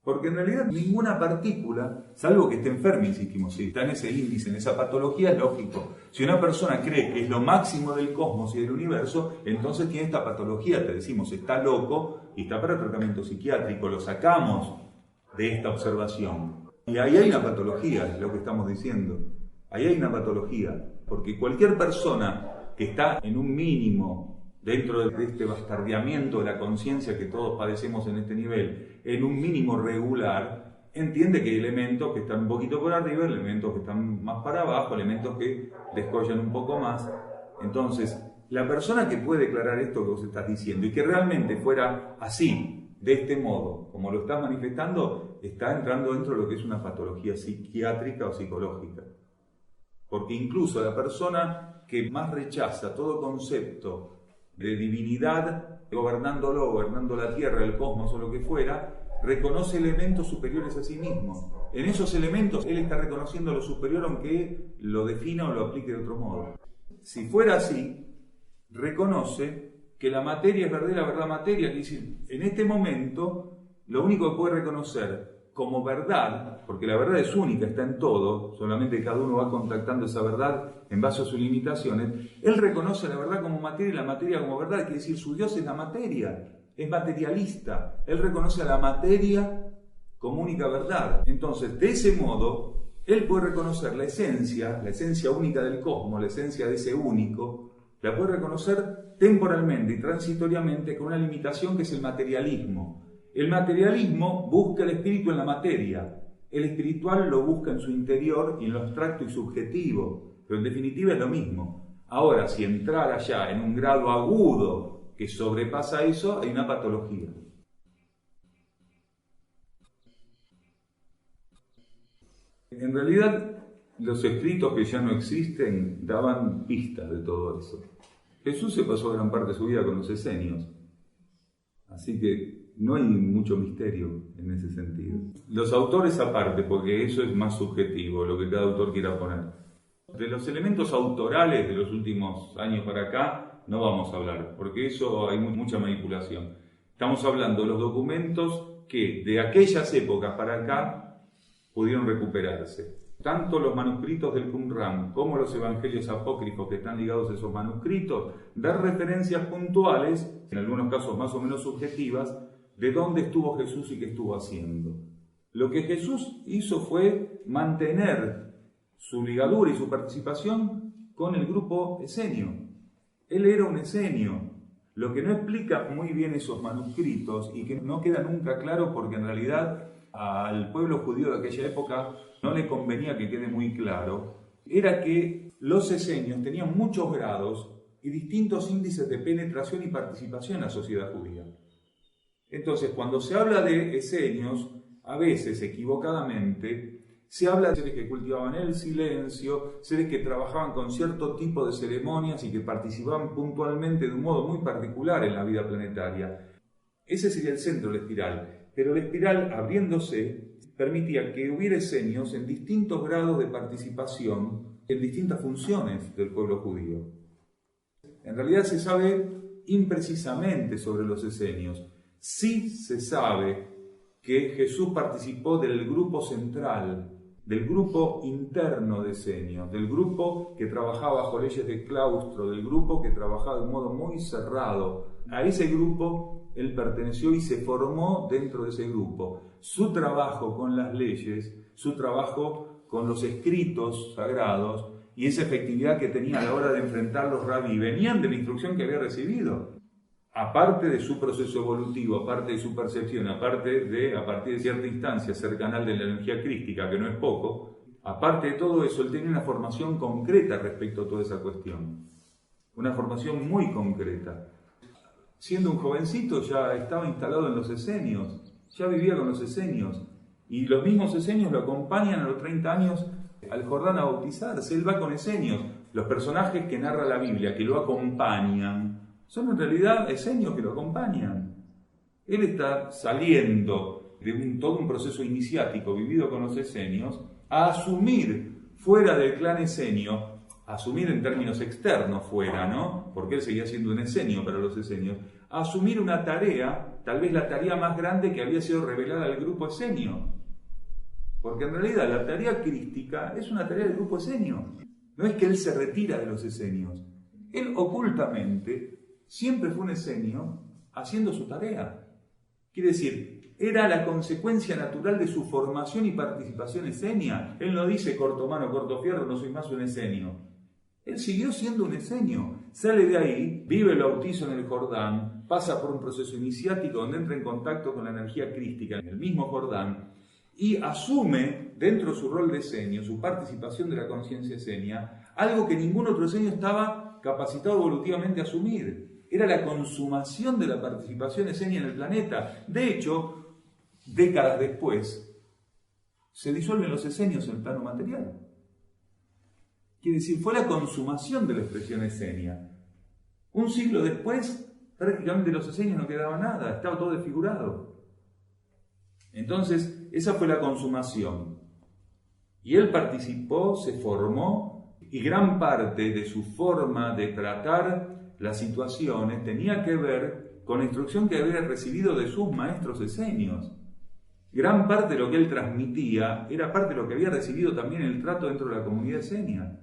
Porque en realidad ninguna partícula, salvo que esté enferma, insistimos, si está en ese índice, en esa patología, es lógico. Si una persona cree que es lo máximo del cosmos y del universo, entonces tiene esta patología, te decimos, está loco y está para tratamiento psiquiátrico, lo sacamos de esta observación. Y ahí hay una patología, es lo que estamos diciendo. Ahí hay una patología, porque cualquier persona que está en un mínimo dentro de este bastardeamiento de la conciencia que todos padecemos en este nivel, en un mínimo regular, entiende que hay elementos que están un poquito por arriba, elementos que están más para abajo, elementos que descollan un poco más. Entonces, la persona que puede declarar esto que vos estás diciendo y que realmente fuera así, de este modo, como lo estás manifestando, está entrando dentro de lo que es una patología psiquiátrica o psicológica. Porque incluso la persona que más rechaza todo concepto de divinidad, gobernando la tierra, el cosmos o lo que fuera, reconoce elementos superiores a sí mismo. En esos elementos él está reconociendo lo superior aunque lo defina o lo aplique de otro modo. Si fuera así, reconoce que la materia es verdad materia, es decir, en este momento lo único que puede reconocer como verdad, porque la verdad es única, está en todo, solamente cada uno va contactando esa verdad en base a sus limitaciones, él reconoce la verdad como materia y la materia como verdad, quiere decir, su Dios es la materia, es materialista, él reconoce a la materia como única verdad. Entonces, de ese modo, él puede reconocer la esencia única del cosmos, la esencia de ese único, la puede reconocer temporalmente y transitoriamente con una limitación que es el materialismo. El materialismo busca el espíritu en la materia, el espiritual lo busca en su interior y en lo abstracto y subjetivo, pero en definitiva es lo mismo. Ahora, si entrar allá en un grado agudo que sobrepasa eso, hay una patología. En realidad, los escritos que ya no existen daban pistas de todo eso. Jesús se pasó gran parte de su vida con los esenios, así que no hay mucho misterio en ese sentido. Los autores aparte, porque eso es más subjetivo, lo que cada autor quiera poner. De los elementos autorales de los últimos años para acá, no vamos a hablar, porque eso hay mucha manipulación. Estamos hablando de los documentos que de aquellas épocas para acá pudieron recuperarse. Tanto los manuscritos del Qumran como los evangelios apócrifos que están ligados a esos manuscritos dan referencias puntuales, en algunos casos más o menos subjetivas, de dónde estuvo Jesús y qué estuvo haciendo. Lo que Jesús hizo fue mantener su ligadura y su participación con el grupo esenio. Él era un esenio. Lo que no explica muy bien esos manuscritos y que no queda nunca claro porque en realidad al pueblo judío de aquella época no le convenía que quede muy claro, era que los esenios tenían muchos grados y distintos índices de penetración y participación en la sociedad judía. Entonces, cuando se habla de esenios, a veces equivocadamente, se habla de seres que cultivaban el silencio, seres que trabajaban con cierto tipo de ceremonias y que participaban puntualmente de un modo muy particular en la vida planetaria. Ese sería el centro de la espiral, pero la espiral, abriéndose, permitía que hubiera esenios en distintos grados de participación en distintas funciones del pueblo judío. En realidad se sabe imprecisamente sobre los esenios. Sí se sabe que Jesús participó del grupo central, del grupo interno de esenios, del grupo que trabajaba bajo leyes de claustro, del grupo que trabajaba de un modo muy cerrado. A ese grupo él perteneció y se formó dentro de ese grupo. Su trabajo con las leyes, su trabajo con los escritos sagrados y esa efectividad que tenía a la hora de enfrentar los rabí venían de la instrucción que había recibido. Aparte de su proceso evolutivo, aparte de su percepción, a partir de cierta instancia ser canal de la energía crística, que no es poco, aparte de todo eso, él tenía una formación concreta respecto a toda esa cuestión. Una formación muy concreta. Siendo un jovencito ya estaba instalado en los esenios, ya vivía con los esenios, y los mismos esenios lo acompañan a los 30 años al Jordán a bautizarse. Él va con esenios. Los personajes que narra la Biblia, que lo acompañan, son en realidad esenios que lo acompañan. Él está saliendo de todo un proceso iniciático vivido con los esenios a asumir fuera del clan esenio asumir en términos externos fuera, ¿no? Porque él seguía siendo un esenio para los esenios, asumir una tarea, tal vez la tarea más grande que había sido revelada al grupo esenio. Porque en realidad la tarea crística es una tarea del grupo esenio. No es que él se retira de los esenios. Él ocultamente siempre fue un esenio haciendo su tarea. Quiere decir, era la consecuencia natural de su formación y participación esenia. Él no dice corto mano, corto fierro, no soy más un esenio. Él siguió siendo un esenio. Sale de ahí, vive el bautizo en el Jordán, pasa por un proceso iniciático donde entra en contacto con la energía crística en el mismo Jordán y asume dentro de su rol de esenio, su participación de la conciencia esenia, algo que ningún otro esenio estaba capacitado evolutivamente a asumir. Era la consumación de la participación esenia en el planeta. De hecho, décadas después, se disuelven los esenios en el plano material. Quiere decir, fue la consumación de la expresión esenia. Un siglo después, prácticamente los esenios no quedaba nada, estaba todo desfigurado. Entonces, esa fue la consumación. Y él participó, se formó, y gran parte de su forma de tratar las situaciones tenía que ver con la instrucción que había recibido de sus maestros esenios. Gran parte de lo que él transmitía era parte de lo que había recibido también en el trato dentro de la comunidad esenia.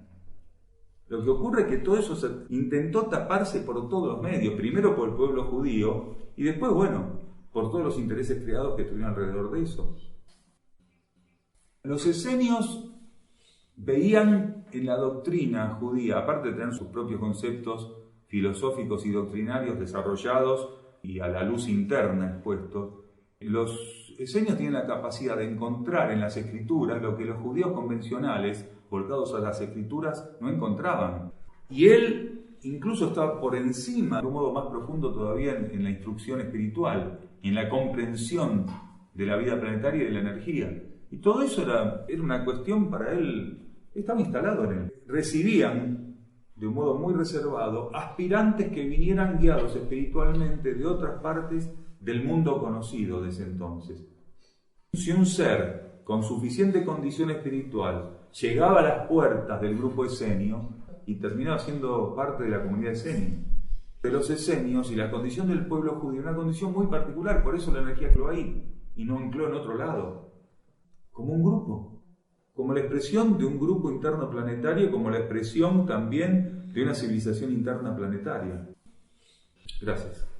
Lo que ocurre es que todo eso se intentó taparse por todos los medios, primero por el pueblo judío y después, bueno, por todos los intereses creados que tuvieron alrededor de eso. Los esenios veían en la doctrina judía, aparte de tener sus propios conceptos filosóficos y doctrinarios desarrollados y a la luz interna expuestos, los esenios tienen la capacidad de encontrar en las escrituras lo que los judíos convencionales, volcados a las escrituras, no encontraban. Y él incluso estaba por encima, de un modo más profundo todavía, en la instrucción espiritual, en la comprensión de la vida planetaria y de la energía. Y todo eso era una cuestión para él, estaba instalado en él. Recibían, de un modo muy reservado, aspirantes que vinieran guiados espiritualmente de otras partes del mundo conocido de ese entonces. Si un ser con suficiente condición espiritual llegaba a las puertas del grupo esenio y terminaba siendo parte de la comunidad esenio, de los esenios, y la condición del pueblo judío, una condición muy particular, por eso la energía ancló ahí y no ancló en otro lado, como un grupo, como la expresión de un grupo interno planetario, como la expresión también de una civilización interna planetaria. Gracias.